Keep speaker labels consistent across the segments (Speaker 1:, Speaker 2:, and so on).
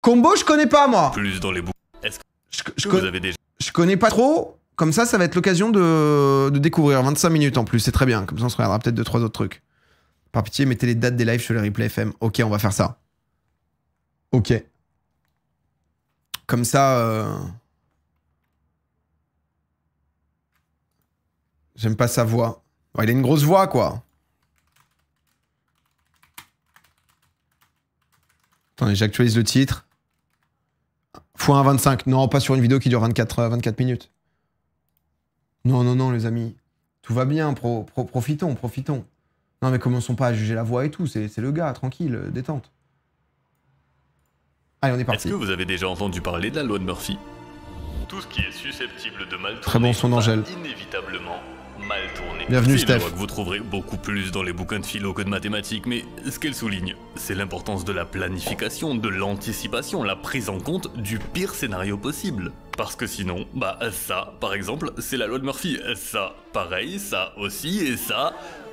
Speaker 1: Combo, je connais pas, moi.
Speaker 2: Plus dans les bouts. Est-ce que
Speaker 1: vous
Speaker 2: avez déjà...
Speaker 1: Je connais pas trop. Comme ça va être l'occasion de découvrir. 25 minutes en plus, c'est très bien. Comme ça, on se regardera peut-être 2-3 autres trucs. Par pitié, mettez les dates des lives sur les replays FM. Ok, on va faire ça. Ok. Comme ça... J'aime pas sa voix. Oh, il a une grosse voix, quoi. Attendez, j'actualise le titre. x1,25. Non, pas sur une vidéo qui dure 24 minutes. Non, non, non, les amis. Tout va bien, profitons, profitons. Non, mais commençons pas à juger la voix et tout. C'est le gars, tranquille, détente. Allez, on est parti.
Speaker 2: Est-ce que vous avez déjà entendu parler de la loi de Murphy? Tout ce qui est susceptible de mal tourner
Speaker 1: Très bon son d'Angèle.
Speaker 2: Inévitablement mal tourner.
Speaker 1: Bienvenue,
Speaker 2: C'est une
Speaker 1: Steph.
Speaker 2: loi que vous trouverez beaucoup plus dans les bouquins de philo que de mathématiques, mais ce qu'elle souligne, c'est l'importance de la planification, de l'anticipation, la prise en compte du pire scénario possible. Parce que sinon, bah ça, par exemple, c'est la loi de Murphy. Ça, pareil, ça aussi, et ça...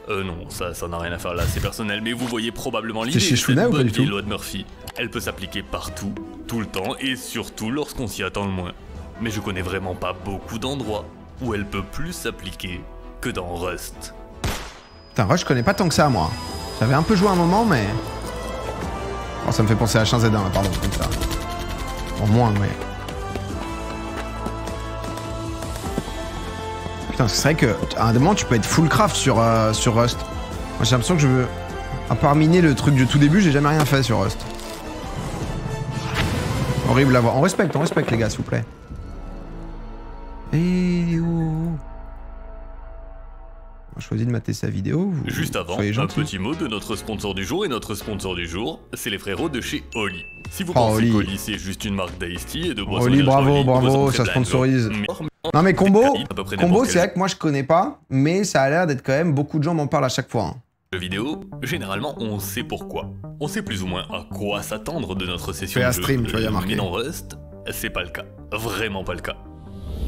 Speaker 2: non, ça n'a rien à faire là, c'est personnel, mais vous voyez probablement l'idée.
Speaker 1: C'est chez Shuna ou pas du tout?
Speaker 2: La loi de Murphy, elle peut s'appliquer partout, tout le temps, et surtout lorsqu'on s'y attend le moins. Mais je connais vraiment pas beaucoup d'endroits où elle peut plus s'appliquer que dans Rust.
Speaker 1: Putain, Rust, je connais pas tant que ça, moi. J'avais un peu joué un moment, mais... Oh, ça me fait penser à H1Z1, là, pardon, comme ça. Bon, moins, mais... Putain, c'est vrai qu'à un moment, tu peux être full craft sur Rust. Moi, j'ai l'impression que je veux... À part miner le truc du tout début, j'ai jamais rien fait sur Rust. Horrible à voir. On respecte, les gars, s'il vous plaît. Et oh. On a choisi de mater sa vidéo.
Speaker 2: Juste avant, un petit mot de notre sponsor du jour, et notre sponsor du jour, c'est les frérots de chez Oli. Si vous pensez qu'Oli c'est juste une marque d'Ice Tea et de boissons
Speaker 1: Oli, bravo, ça sponsorise. Non mais Combo, c'est vrai que moi je connais pas, mais ça a l'air d'être quand même, beaucoup de gens m'en parlent à chaque fois. Hein.
Speaker 2: Jeux vidéo, généralement on sait pourquoi. On sait plus ou moins à quoi s'attendre de notre session de jeu.
Speaker 1: Stream, tu vas y remarquer.
Speaker 2: Mais dans Rust, c'est pas le cas. Vraiment pas le cas.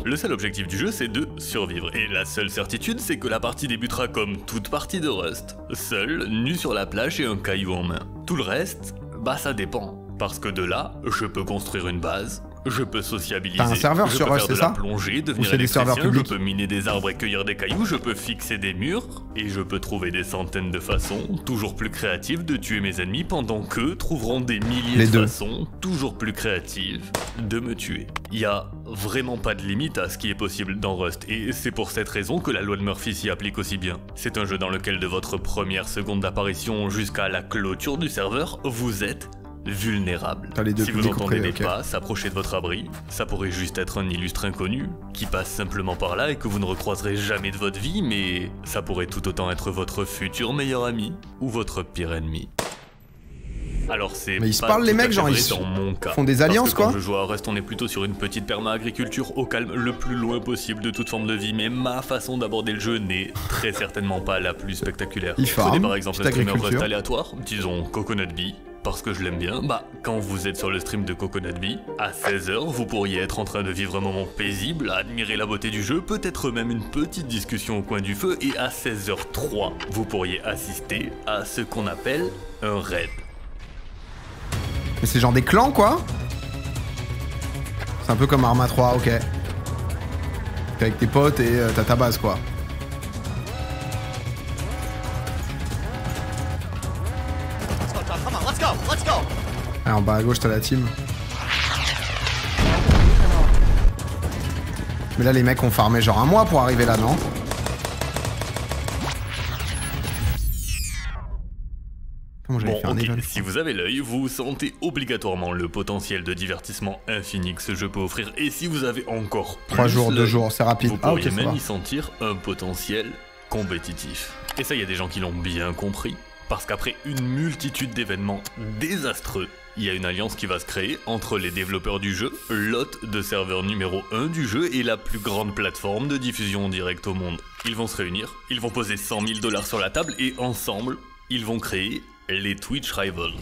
Speaker 2: Le seul objectif du jeu, c'est de survivre. Et la seule certitude, c'est que la partie débutera comme toute partie de Rust. Seul, nu sur la plage et un caillou en main. Tout le reste, bah ça dépend. Parce que de là, je peux construire une base, je peux sociabiliser,
Speaker 1: t'as un serveur sur Rust, c'est ça?
Speaker 2: Plonger, devenir électricien, je peux miner des arbres et cueillir des cailloux, je peux fixer des murs, et je peux trouver des centaines de façons, toujours plus créatives, de tuer mes ennemis, pendant qu'eux trouveront des milliers de façons, toujours plus créatives, de me tuer. Il y a vraiment pas de limite à ce qui est possible dans Rust, et c'est pour cette raison que la loi de Murphy s'y applique aussi bien. C'est un jeu dans lequel de votre première seconde d'apparition jusqu'à la clôture du serveur, vous êtes vulnérable. Si vous entendez des pas s'approcher de votre abri, ça pourrait juste être un illustre inconnu qui passe simplement par là et que vous ne recroiserez jamais de votre vie, mais ça pourrait tout autant être votre futur meilleur ami ou votre pire ennemi. Alors c'est
Speaker 1: mais ils se parlent les mecs, genre ils font des alliances quoi.
Speaker 2: Quand je joue à Rust, on est plutôt sur une petite perma-agriculture au calme le plus loin possible de toute forme de vie, mais ma façon d'aborder le jeu n'est très certainement pas la plus spectaculaire. Prenez par exemple un streamer Rust aléatoire, disons Coconut Bee. Parce que je l'aime bien, bah quand vous êtes sur le stream de Coconut Bee, à 16h, vous pourriez être en train de vivre un moment paisible, à admirer la beauté du jeu, peut-être même une petite discussion au coin du feu, et à 16h03, vous pourriez assister à ce qu'on appelle un raid.
Speaker 1: Mais c'est genre des clans quoi? C'est un peu comme Arma 3, ok. T'es avec tes potes et t'as ta base quoi. Allez, en bas à gauche, t'as la team. Mais là, les mecs ont farmé genre un mois pour arriver là, non?
Speaker 2: Bon, si vous avez l'œil, vous sentez obligatoirement le potentiel de divertissement infini que ce jeu peut offrir. Et si vous avez encore plus
Speaker 1: 3 jours, 2 jours, c'est rapide.
Speaker 2: Vous pourriez même y sentir un potentiel compétitif. Et ça, il y a des gens qui l'ont bien compris. Parce qu'après une multitude d'événements désastreux, il y a une alliance qui va se créer entre les développeurs du jeu, l'hôte de serveur numéro 1 du jeu et la plus grande plateforme de diffusion en direct au monde. Ils vont se réunir, ils vont poser 100 000 $ sur la table et ensemble, ils vont créer les Twitch Rivals.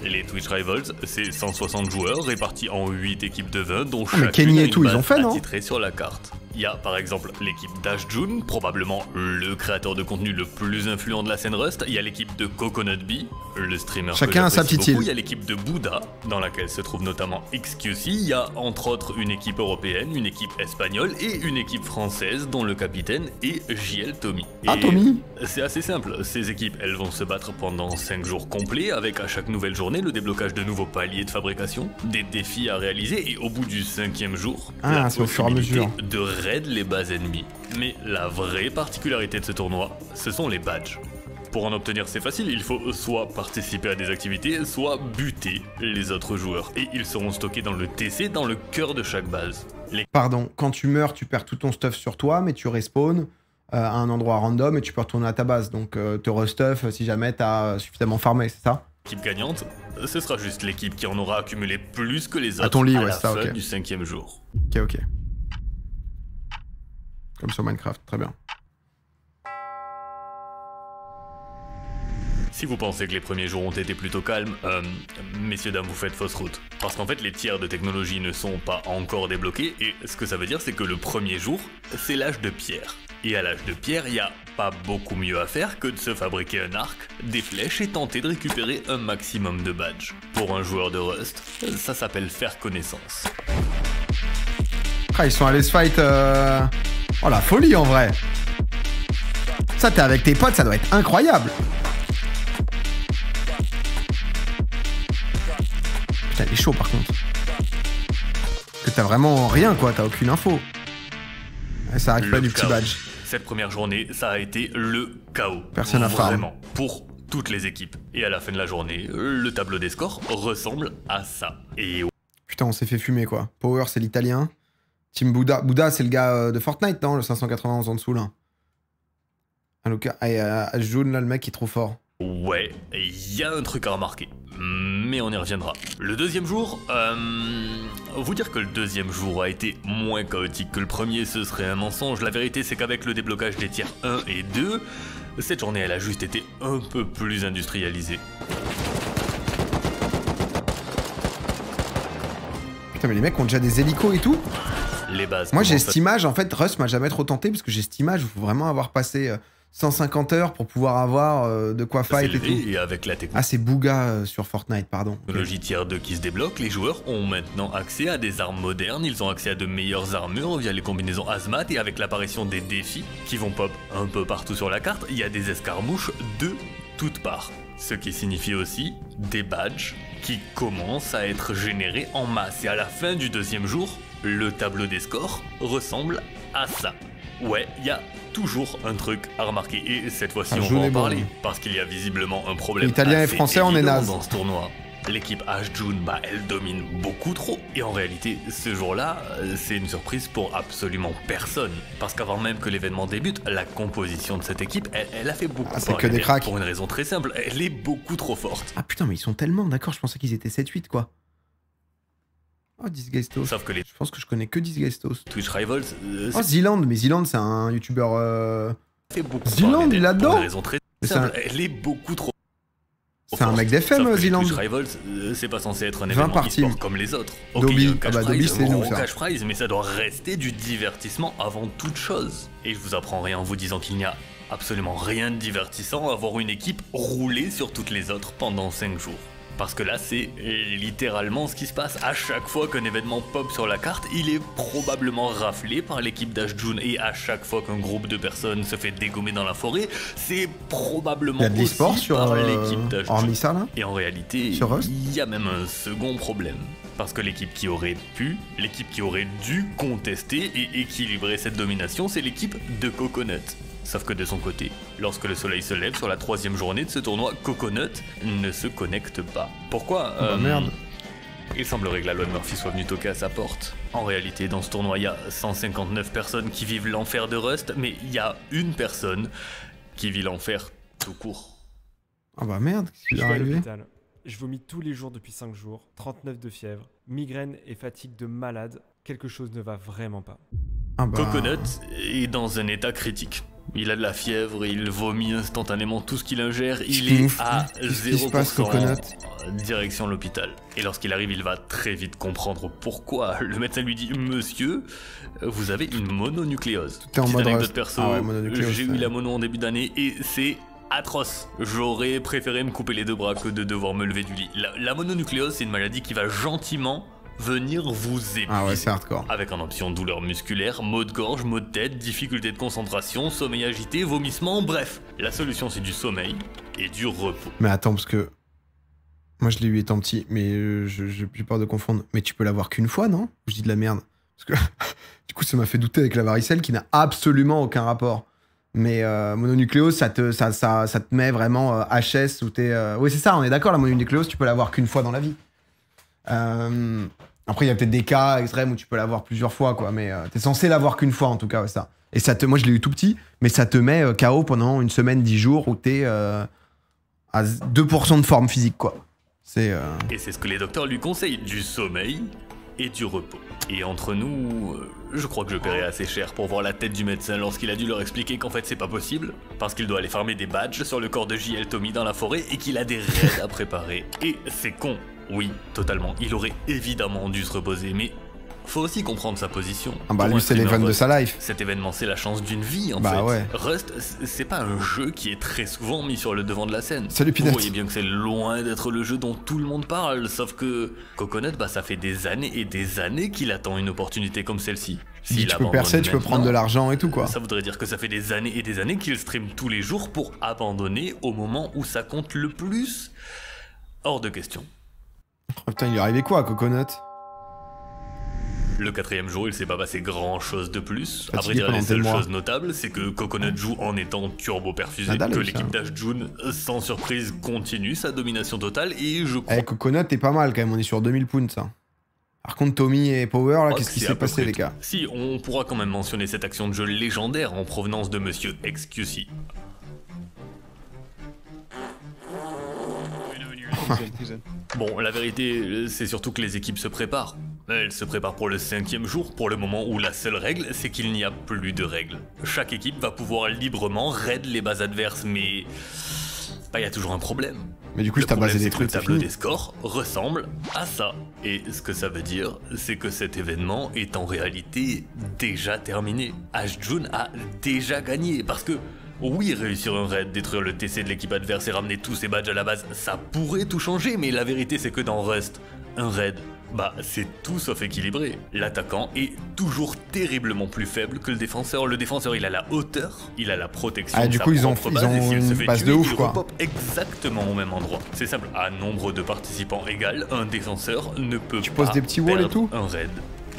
Speaker 2: Les Twitch Rivals, c'est 160 joueurs répartis en 8 équipes de 20 dont chacune a une base attitrée sur la carte. il y a par exemple l'équipe d'Ashjun, probablement le créateur de contenu le plus influent de la scène Rust. Il y a l'équipe de Coconut Bee, le streamer
Speaker 1: chacun a sa petite île.
Speaker 2: Il y a l'équipe de Bouddha, dans laquelle se trouve notamment XQC. Il y a entre autres une équipe européenne, une équipe espagnole et une équipe française dont le capitaine est JL Tommy.
Speaker 1: Ah, Tommy!
Speaker 2: C'est assez simple, ces équipes elles vont se battre pendant 5 jours complets avec à chaque nouvelle journée le déblocage de nouveaux paliers de fabrication, des défis à réaliser et au bout du 5e jour, la possibilité de raid les bases ennemies. Mais la vraie particularité de ce tournoi, ce sont les badges. Pour en obtenir c'est facile, il faut soit participer à des activités, soit buter les autres joueurs. Et ils seront stockés dans le TC, dans le cœur de chaque base.
Speaker 1: Pardon, quand tu meurs, tu perds tout ton stuff sur toi, mais tu respawns à un endroit random et tu peux retourner à ta base. Donc te restuff si jamais t'as suffisamment farmé, c'est ça?
Speaker 2: L'équipe gagnante, ce sera juste l'équipe qui en aura accumulé plus que les autres
Speaker 1: à ton lit,
Speaker 2: à
Speaker 1: ouais,
Speaker 2: la
Speaker 1: ça,
Speaker 2: fin
Speaker 1: okay.
Speaker 2: du 5e jour.
Speaker 1: Ok. Comme sur Minecraft, très bien.
Speaker 2: Si vous pensez que les premiers jours ont été plutôt calmes, messieurs dames, vous faites fausse route. Parce qu'en fait, les tiers de technologie ne sont pas encore débloqués, et ce que ça veut dire, c'est que le premier jour, c'est l'âge de pierre. Et à l'âge de pierre, il n'y a pas beaucoup mieux à faire que de se fabriquer un arc, des flèches et tenter de récupérer un maximum de badges. Pour un joueur de Rust, ça s'appelle faire connaissance.
Speaker 1: Ah, ils sont allés se fight... Oh, la folie, en vrai. Ça, t'es avec tes potes, ça doit être incroyable. Putain, il est chaud, par contre. Que t'as vraiment rien, quoi. T'as aucune info. Ça arrête pas du petit badge.
Speaker 2: Cette première journée, ça a été le chaos.
Speaker 1: Personne n'a farm.
Speaker 2: Vraiment, pour toutes les équipes. Et à la fin de la journée, le tableau des scores ressemble à ça. Et...
Speaker 1: Putain, on s'est fait fumer, quoi. Power, c'est l'italien. Team Bouddha. Bouddha, c'est le gars de Fortnite, non? Le 591 en dessous, là. Ashjun, là, le mec, il est trop fort.
Speaker 2: Ouais, il y a un truc à remarquer. Mais on y reviendra. Le deuxième jour, vous dire que le deuxième jour a été moins chaotique que le premier, ce serait un mensonge. La vérité, c'est qu'avec le déblocage des tiers 1 et 2, cette journée, elle a juste été un peu plus industrialisée.
Speaker 1: Putain, mais les mecs ont déjà des hélicos et tout.
Speaker 2: Les bases.
Speaker 1: Moi, j'ai cette image, en fait, Rust m'a jamais trop tenté, parce que j'ai cette image où il faut vraiment avoir passé 150 heures pour pouvoir avoir de quoi fight et tout.
Speaker 2: Et avec la technologie.
Speaker 1: Ah, c'est Bouga sur Fortnite, pardon.
Speaker 2: Technologie tier 2 qui se débloque, les joueurs ont maintenant accès à des armes modernes, ils ont accès à de meilleures armures via les combinaisons Hazmat, et avec l'apparition des défis qui vont pop un peu partout sur la carte, il y a des escarmouches de toutes parts. Ce qui signifie aussi des badges qui commencent à être générés en masse. Et à la fin du deuxième jour, le tableau des scores ressemble à ça. Ouais, il y a toujours un truc à remarquer, et cette fois-ci on va en parler, parce qu'il y a visiblement un problème.
Speaker 1: Italien et français, on est naze
Speaker 2: dans ce tournoi. L'équipe Ashjun, elle domine beaucoup trop, et en réalité, ce jour-là, c'est une surprise pour absolument personne. Parce qu'avant même que l'événement débute, la composition de cette équipe, elle a fait beaucoup
Speaker 1: c'est que des cracks.
Speaker 2: Pour une raison très simple, elle est beaucoup trop forte.
Speaker 1: Ah putain, mais ils sont tellement, d'accord, je pensais qu'ils étaient 7-8, quoi. Oh, Disguistos.
Speaker 2: Sauf que
Speaker 1: Je pense que je connais que Disguistos.
Speaker 2: Twitch Rivals...
Speaker 1: oh, Zealand, mais Zealand, c'est un youtubeur...
Speaker 2: fait beaucoup
Speaker 1: Zealand, il est là-dedans.
Speaker 2: Pour une raison très simple, elle est beaucoup trop...
Speaker 1: C'est un mec d'FM, Zealand.
Speaker 2: Twitch Rivals, c'est pas censé être un événement e-sport comme les autres.
Speaker 1: Ok, Dobby,
Speaker 2: Dobby,
Speaker 1: c'est nous, ça.
Speaker 2: Cash prize, mais ça doit rester du divertissement avant toute chose. Et je vous apprends rien en vous disant qu'il n'y a absolument rien de divertissant à voir une équipe rouler sur toutes les autres pendant 5 jours. Parce que là, c'est littéralement ce qui se passe. À chaque fois qu'un événement pop sur la carte, il est probablement raflé par l'équipe d'Ashjun. Et à chaque fois qu'un groupe de personnes se fait dégommer dans la forêt, c'est probablement aussi par l'équipe d'Ashjun. Et en réalité, il y a même un second problème. Parce que l'équipe qui aurait pu, l'équipe qui aurait dû contester et équilibrer cette domination, c'est l'équipe de Coconut. Sauf que de son côté, lorsque le soleil se lève sur la 3e journée de ce tournoi, Coconut ne se connecte pas. Pourquoi
Speaker 1: merde.
Speaker 2: Il semblerait que la loi de Murphy soit venue toquer à sa porte. En réalité, dans ce tournoi, il y a 159 personnes qui vivent l'enfer de Rust, mais il y a une personne qui vit l'enfer tout court.
Speaker 1: Ah bah merde, qu'est-ce qui est arrivé ?
Speaker 3: Je vomis tous les jours depuis 5 jours, 39 de fièvre, migraine et fatigue de malade. Quelque chose ne va vraiment pas.
Speaker 1: Ah bah...
Speaker 2: Coconut est dans un état critique. Il a de la fièvre, il vomit instantanément tout ce qu'il ingère, il est à 0%, direction l'hôpital. Et lorsqu'il arrive, il va très vite comprendre pourquoi. Le médecin lui dit « Monsieur, vous avez une mononucléose ». Petite anecdote perso, j'ai eu la mono en début d'année et c'est atroce. J'aurais préféré me couper les 2 bras que de devoir me lever du lit. La mononucléose, c'est une maladie qui va gentiment venir vous épuiser.
Speaker 1: Ah ouais, c'est hardcore.
Speaker 2: Avec en option douleur musculaire, maux de gorge, maux de tête, difficulté de concentration, sommeil agité, vomissement, bref. La solution c'est du sommeil et du repos.
Speaker 1: Mais attends, parce que moi je l'ai eu étant petit, mais j'ai peur de confondre. Mais tu peux l'avoir qu'une fois, non? Je dis de la merde. Parce que du coup ça m'a fait douter avec la varicelle qui n'a absolument aucun rapport. Mais mononucléose, ça te met vraiment HS où t'es... Oui c'est ça, on est d'accord, la mononucléose tu peux l'avoir qu'une fois dans la vie. Après, il y a peut-être des cas extrêmes où tu peux l'avoir plusieurs fois, quoi. Mais t'es censé l'avoir qu'une fois, en tout cas, ouais, ça. Et moi, je l'ai eu tout petit, mais ça te met KO pendant une semaine, 10 jours, où t'es à 2% de forme physique, quoi.
Speaker 2: Et c'est ce que les docteurs lui conseillent, du sommeil et du repos. Et entre nous, je crois que je paierai assez cher pour voir la tête du médecin lorsqu'il a dû leur expliquer qu'en fait c'est pas possible, parce qu'il doit aller farmer des badges sur le corps de J.L. Tommy dans la forêt et qu'il a des raids à préparer. Et c'est con. Oui, totalement. Il aurait évidemment dû se reposer, mais faut aussi comprendre sa position.
Speaker 1: Ah bah lui, c'est l'event de sa life.
Speaker 2: Cet événement, c'est la chance d'une vie, en fait.
Speaker 1: Ouais.
Speaker 2: Rust, c'est pas un jeu qui est très souvent mis sur le devant de la scène.
Speaker 1: Salut Pinette.
Speaker 2: Vous voyez bien que c'est loin d'être le jeu dont tout le monde parle, sauf que Coconut, bah ça fait des années et des années qu'il attend une opportunité comme celle-ci.
Speaker 1: Si tu peux percer, tu peux prendre de l'argent et tout, quoi.
Speaker 2: Ça voudrait dire que ça fait des années et des années qu'il stream tous les jours pour abandonner au moment où ça compte le plus. Hors de question.
Speaker 1: Oh putain, il lui est arrivé quoi à Coconut?
Speaker 2: Le 4e jour, il s'est pas passé grand chose de plus. À vrai dire, les seules choses notables, c'est que Coconut joue en étant turbo perfusé, que l'équipe d'Ashjun, sans surprise, continue sa domination totale, et je crois...
Speaker 1: Coconut est pas mal quand même, on est sur 2000 pounds, ça. Par contre, Tommy et Power, là, qu'est-ce qui s'est passé, les gars?
Speaker 2: Si, on pourra quand même mentionner cette action de jeu légendaire en provenance de Monsieur XQC. Bon, la vérité, c'est surtout que les équipes se préparent. Elles se préparent pour le 5e jour, pour le moment où la seule règle, c'est qu'il n'y a plus de règles. Chaque équipe va pouvoir librement raid les bases adverses, mais... bah, y a toujours un problème.
Speaker 1: Mais du coup, t'as basé des trucs,
Speaker 2: le tableau des scores ressemble à ça. Et ce que ça veut dire, c'est que cet événement est en réalité déjà terminé. Ashjun a déjà gagné, parce que... oui, réussir un raid, détruire le TC de l'équipe adverse et ramener tous ses badges à la base, ça pourrait tout changer, mais la vérité c'est que dans Rust, un raid, bah c'est tout sauf équilibré. L'attaquant est toujours terriblement plus faible que le défenseur. Le défenseur, il a la hauteur, il a la protection de sa propre base, et s'il se fait tuer, il repop exactement au même endroit. C'est simple, à nombre de participants égal, un défenseur ne peut pas
Speaker 1: des petits walls et tout
Speaker 2: un raid.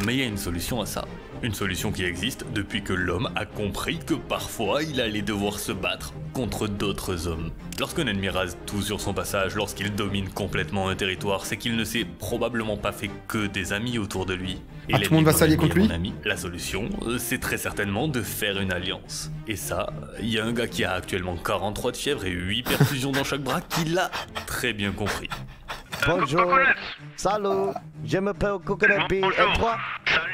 Speaker 2: Mais il y a une solution à ça. Une solution qui existe depuis que l'homme a compris que parfois il allait devoir se battre contre d'autres hommes. Lorsqu'un ennemi rase tout sur son passage, lorsqu'il domine complètement un territoire, c'est qu'il ne s'est probablement pas fait que des amis autour de lui. Et
Speaker 1: tout le monde va s'allier contre lui ?
Speaker 2: La solution, c'est très certainement de faire une alliance. Et ça, il y a un gars qui a actuellement 43 de fièvre et 8 perfusions dans chaque bras qui l'a très bien compris.
Speaker 4: Bonjour. Salut. Je m'appelle Coconut B. Et toi ?
Speaker 5: Salut.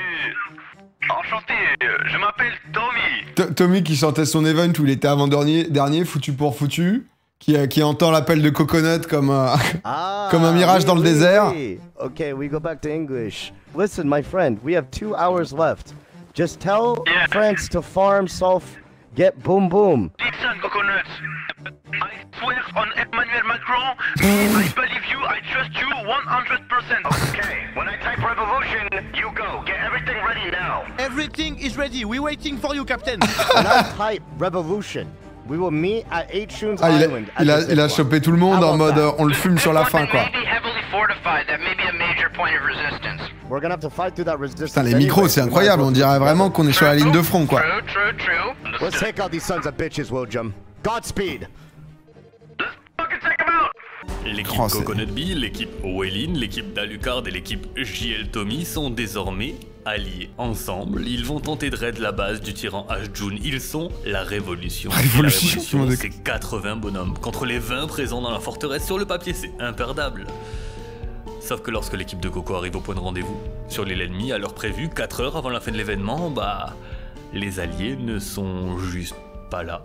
Speaker 5: Enchanté, je m'appelle Tommy.
Speaker 1: Tommy qui chantait son event où il était avant-dernier, foutu pour foutu, qui entend l'appel de Coconut comme un mirage dans le désert.
Speaker 4: Okay, we go back to English. Listen, my friend, we have 2 hours left. Just tell friends to farm, solve, get boom boom.
Speaker 5: Listen, Coconut. I swear on Emmanuel Macron, I believe you, I trust you 100%. Okay, when I type revolution, you go. Get everything ready now.
Speaker 6: Everything is ready. We're waiting for you, Captain.
Speaker 4: When I type revolution, we will meet at Ashjun's Island.
Speaker 1: Il a chopé tout le monde en mode on le fume sur la fin, quoi.
Speaker 4: We're gonna have to fight through that resistance.
Speaker 1: Putain, les micros, c'est incroyable. On dirait vraiment qu'on est sur la ligne de front, quoi.
Speaker 5: True.
Speaker 4: Let's take out these sons of bitches, William. Godspeed.
Speaker 2: L'équipe Coconut B, l'équipe Wellin, l'équipe d'Alucard et l'équipe J.L. Tommy sont désormais alliés. Ensemble, ils vont tenter de raid la base du tyran Ashjun. Ils sont la Révolution. La Révolution, c'est 80 bonhommes contre les 20 présents dans la forteresse. Sur le papier, c'est imperdable. Sauf que lorsque l'équipe de Coco arrive au point de rendez-vous, sur l'île ennemie, à l'heure prévue, 4 heures avant la fin de l'événement, bah... les alliés ne sont juste pas là.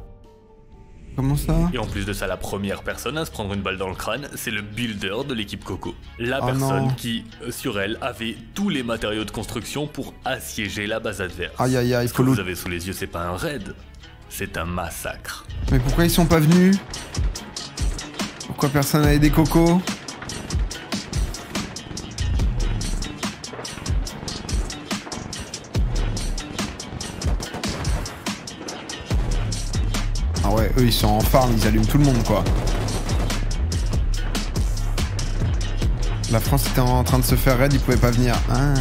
Speaker 1: Comment ça?
Speaker 2: Et en plus de ça, la première personne à se prendre une balle dans le crâne, c'est le builder de l'équipe Coco. La personne qui, sur elle, avait tous les matériaux de construction pour assiéger la base adverse.
Speaker 1: Aïe aïe aïe,
Speaker 2: Ce que vous avez sous les yeux, c'est pas un raid, c'est un massacre.
Speaker 1: Mais pourquoi ils sont pas venus? Pourquoi personne n'a aidé Coco? Ah ouais, eux ils sont en farm, ils allument tout le monde quoi. La France était en train de se faire raid, ils pouvaient pas venir. Ah.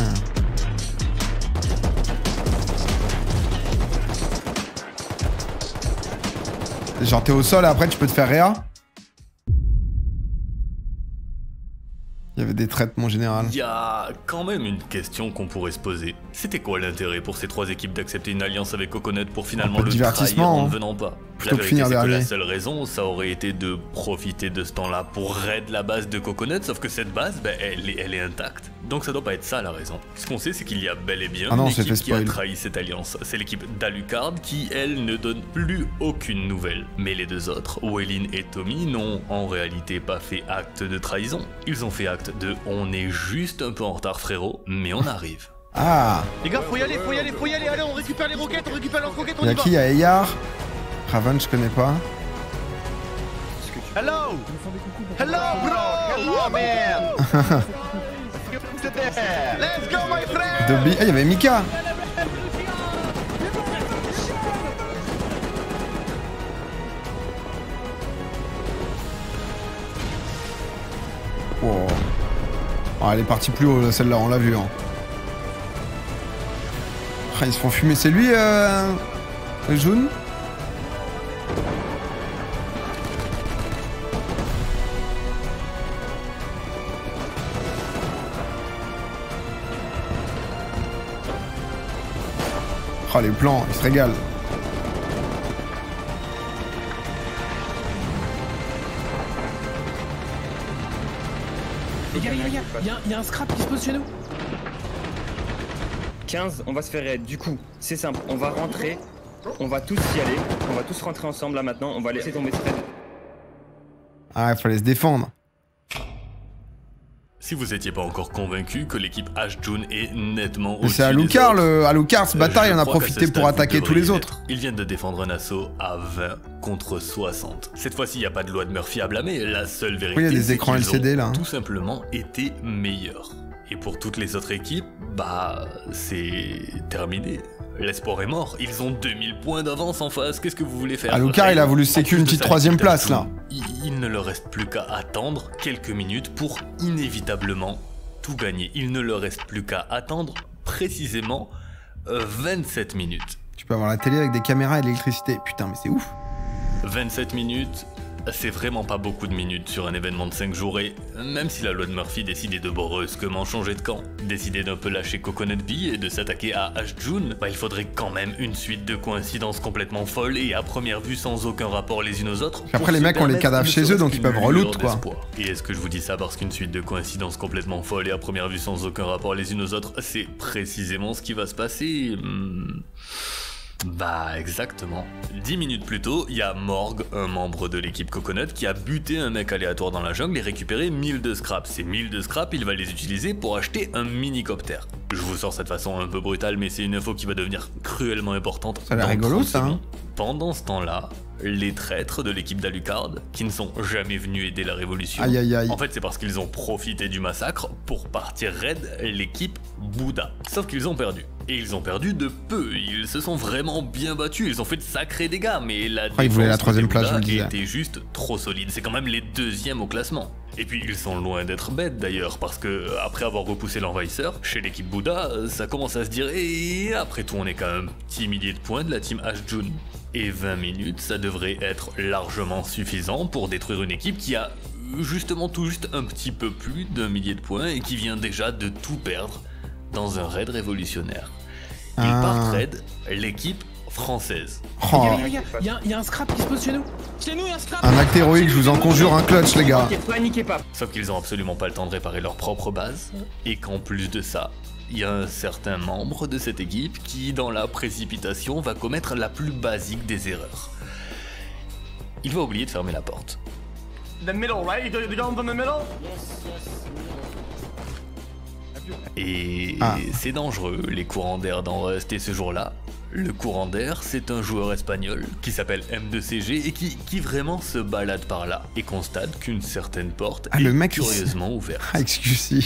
Speaker 1: Genre t'es au sol et après tu peux te faire réa? Il y avait des traites, mon général.
Speaker 2: Il y a quand même une question qu'on pourrait se poser. C'était quoi l'intérêt pour ces trois équipes d'accepter une alliance avec Coconut pour finalement le trahir en ne venant pas? La vérité, c'est que la seule raison, ça aurait été de profiter de ce temps-là pour raid la base de Coconut, sauf que cette base, ben, elle est intacte. Donc ça doit pas être ça la raison. Ce qu'on sait, c'est qu'il y a bel et bien une équipe qui a trahi cette alliance. C'est l'équipe d'Alucard qui, elle, ne donne plus aucune nouvelle. Mais les deux autres, Waylin et Tommy, n'ont en réalité pas fait acte de trahison. Ils ont fait acte de « on est juste un peu en retard frérot, mais on arrive ».
Speaker 1: Ah.
Speaker 6: Les gars, faut y aller, allez, on récupère les roquettes, on y va.
Speaker 1: Y'a qui? Y'a Eyar. Raven, je connais pas.
Speaker 6: Hello! Hello, bro! Hello, man! Let's go, my friend!
Speaker 1: Dobby. Ah, y'avait Mika! Wow. Oh, elle est partie plus haut, celle-là, on l'a vu. Hein. Ah, ils se font fumer. C'est lui, le jaune? Oh, les plans, ils se régalent.
Speaker 7: Les gars, il y a un scrap qui se pose chez nous.
Speaker 8: 15, on va se faire raid. Du coup, c'est simple, on va rentrer, on va tous y aller, on va tous rentrer ensemble là maintenant, on va laisser tomber ce raid.
Speaker 1: Ah, il fallait se défendre.
Speaker 2: Si vous étiez pas encore convaincu que l'équipe H-June est nettement au-dessus.
Speaker 1: C'est Alucard, Alucard, ce bâtard, il en a profité pour attaquer tous les autres.
Speaker 2: Ils viennent de défendre un assaut à 20 contre 60. Cette fois-ci, il n'y a pas de loi de Murphy à blâmer, la seule vérité,
Speaker 1: il y a des écrans LCD là.
Speaker 2: Tout simplement été meilleurs. Et pour toutes les autres équipes, bah, c'est terminé. L'espoir est mort, ils ont 2000 points d'avance en face, qu'est-ce que vous voulez faire?
Speaker 1: Alucard, il a voulu sécu une petite troisième place là.
Speaker 2: Il ne leur reste plus qu'à attendre quelques minutes pour inévitablement tout gagner. Il ne leur reste plus qu'à attendre précisément 27 minutes.
Speaker 1: Tu peux avoir la télé avec des caméras et de l'électricité. Putain, mais c'est ouf.
Speaker 2: 27 minutes, c'est vraiment pas beaucoup de minutes sur un événement de 5 jours et même si la loi de Murphy décidait de brusquement changer de camp, décidait d'un peu lâcher Coconut Bee et de s'attaquer à H-June, bah il faudrait quand même une suite de coïncidences complètement folles et à première vue sans aucun rapport les unes aux autres.
Speaker 1: Après les mecs ont les cadavres chez eux donc ils peuvent reloot quoi.
Speaker 2: Et est-ce que je vous dis ça parce qu'une suite de coïncidences complètement folles et à première vue sans aucun rapport les unes aux autres, c'est précisément ce qui va se passer? Bah exactement. 10 minutes plus tôt, il y a Morg, un membre de l'équipe Coconut, qui a buté un mec aléatoire dans la jungle et récupéré 1000 de scrap. Ces 1000 de scrap, il va les utiliser pour acheter un mini-coptère. Je vous sors cette façon un peu brutale, mais c'est une info qui va devenir cruellement importante.
Speaker 1: Ça a l'air rigolo ça, hein.
Speaker 2: Pendant ce temps-là, les traîtres de l'équipe d'Alucard, qui ne sont jamais venus aider la révolution,
Speaker 1: aïe, aïe, aïe.
Speaker 2: En fait c'est parce qu'ils ont profité du massacre pour partir raid l'équipe Bouddha. Sauf qu'ils ont perdu. Et ils ont perdu de peu, ils se sont vraiment bien battus, ils ont fait de sacrés dégâts, mais la défense
Speaker 1: ils voulaient la troisième place, je le disais.
Speaker 2: était juste trop solide, c'est quand même les deuxièmes au classement. Et puis ils sont loin d'être bêtes d'ailleurs, parce que après avoir repoussé l'envahisseur, chez l'équipe Bouddha, ça commence à se dire, et après tout on est quand même un petit millier de points de la team H-June. Et 20 minutes, ça devrait être largement suffisant pour détruire une équipe qui a justement tout juste un petit peu plus d'un millier de points et qui vient déjà de tout perdre dans un raid révolutionnaire. Et par raid, l'équipe française.
Speaker 1: Oh.
Speaker 7: Il y a un scrap qui se pose chez nous. Chez nous, il y a un scrap.
Speaker 1: Un acte héroïque, je vous en conjure, un clutch, les gars.
Speaker 8: Paniquez pas.
Speaker 2: Sauf qu'ils ont absolument pas le temps de réparer leur propre base, et qu'en plus de ça, il y a un certain membre de cette équipe qui, dans la précipitation, va commettre la plus basique des erreurs. Il va oublier de fermer la porte.
Speaker 6: The middle, right? You go in the middle?
Speaker 2: Et c'est dangereux, les courants d'air dans Rust, et ce jour-là, le courant d'air, c'est un joueur espagnol qui s'appelle M2CG et qui vraiment se balade par là et constate qu'une certaine porte est curieusement ouverte.
Speaker 1: Ah, excuse-moi.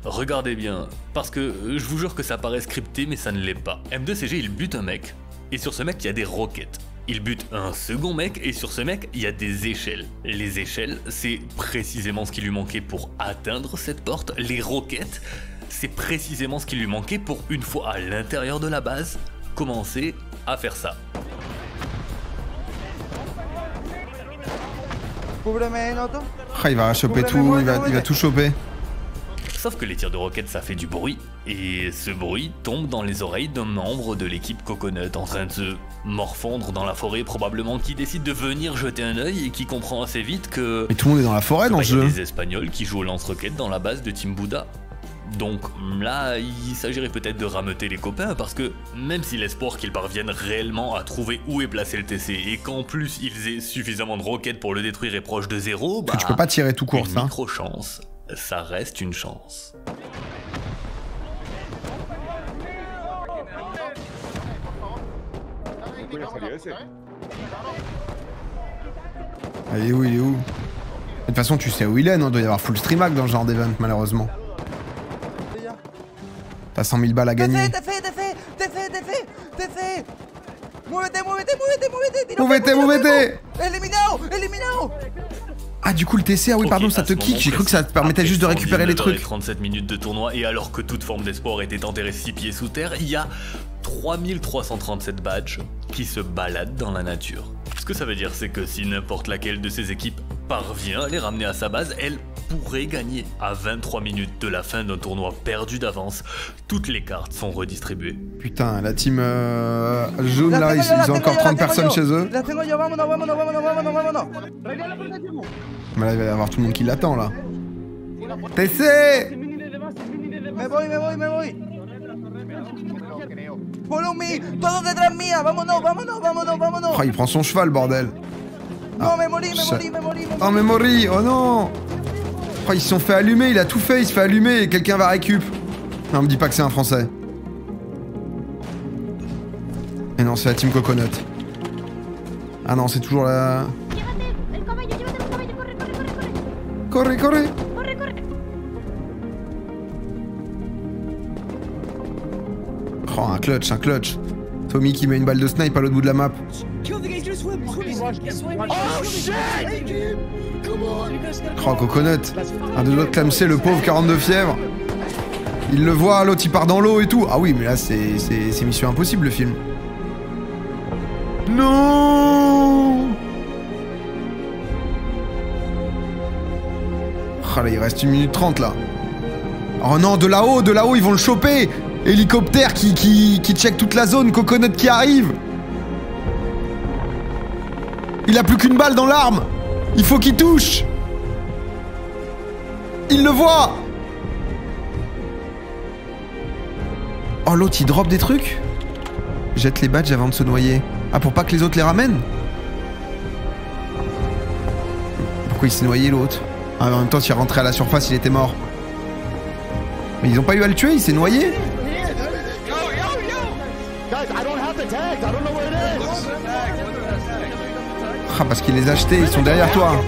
Speaker 2: Regardez bien, parce que je vous jure que ça paraît scripté mais ça ne l'est pas. M2CG il bute un mec, et sur ce mec il y a des roquettes. Il bute un second mec, et sur ce mec il y a des échelles. Les échelles, c'est précisément ce qui lui manquait pour atteindre cette porte. Les roquettes, c'est précisément ce qui lui manquait pour, une fois à l'intérieur de la base, commencer à faire ça.
Speaker 1: Ah, il va choper tout, il va tout choper.
Speaker 2: Sauf que les tirs de roquettes ça fait du bruit, et ce bruit tombe dans les oreilles d'un membre de l'équipe Coconut en train de se morfondre dans la forêt probablement, qui décide de venir jeter un œil et qui comprend assez vite que...
Speaker 1: Mais tout le monde est dans la forêt dans ce jeu.
Speaker 2: Il y a des Espagnols qui jouent au lance-roquettes dans la base de Team Buddha. Donc là, il s'agirait peut-être de rameuter les copains, parce que même si l'espoir qu'ils parviennent réellement à trouver où est placé le TC et qu'en plus ils aient suffisamment de roquettes pour le détruire est proche de zéro, bah,
Speaker 1: tu peux pas tirer tout court,
Speaker 2: une
Speaker 1: ça.
Speaker 2: micro-chance, ça reste une chance.
Speaker 1: Il est où, il est où? De toute façon, tu sais où il est, non? Il doit y avoir full streamac dans ce genre d'event, malheureusement. T'as 100 000 balles à gagner.
Speaker 6: T'es fait.
Speaker 1: Mouvez-t'es.
Speaker 6: Éliminao.
Speaker 1: Ah, du coup, le TC, ah oui, pardon, ça te kick. J'ai cru que ça te permettait juste de récupérer les trucs.
Speaker 2: 37 minutes de tournoi, et alors que toute forme d'espoir était enterrée 6 pieds sous terre, il y a 3337 badges qui se baladent dans la nature. Ce que ça veut dire, c'est que si n'importe laquelle de ces équipes parvient à les ramener à sa base, elle pourrait gagner. À 23 minutes de la fin d'un tournoi perdu d'avance, toutes les cartes sont redistribuées.
Speaker 1: Putain, la team jaune là, ils ont encore 30 personnes chez eux. Mais là, il va y avoir tout le monde qui l'attend là. TC!
Speaker 6: Me voy. Follow me, todos detrás mía, vámonos.
Speaker 1: Oh, il prend son cheval, bordel.
Speaker 6: No, me morí.
Speaker 1: Oh, mais Mori, oh non! Oh, ils se sont fait allumer, il a tout fait, il se fait allumer et quelqu'un va récup. Non, me dis pas que c'est un français. Et non, c'est la team Coconut. Ah non, c'est toujours la... Corre. Oh, un clutch. Tommy qui met une balle de snipe à l'autre bout de la map. Oh, Coconut. Un de l'autre clamsé, le pauvre, 42 fièvre. Il le voit, l'autre il part dans l'eau et tout. Ah oui, mais là c'est mission impossible le film. Non. Oh là, il reste 1 minute 30 là. Oh non, de là-haut, ils vont le choper. Hélicoptère qui check toute la zone, Coconut qui arrive. Il a plus qu'une balle dans l'arme. Il faut qu'il touche. Il le voit. Oh, l'autre il drop des trucs. Jette les badges avant de se noyer. Ah, pour pas que les autres les ramènent. Pourquoi il s'est noyé l'autre? Ah, en même temps, s'il est rentré à la surface, il était mort. Mais ils ont pas eu à le tuer, il s'est noyé. Ah, parce qu'il les a achetés, ils sont derrière toi.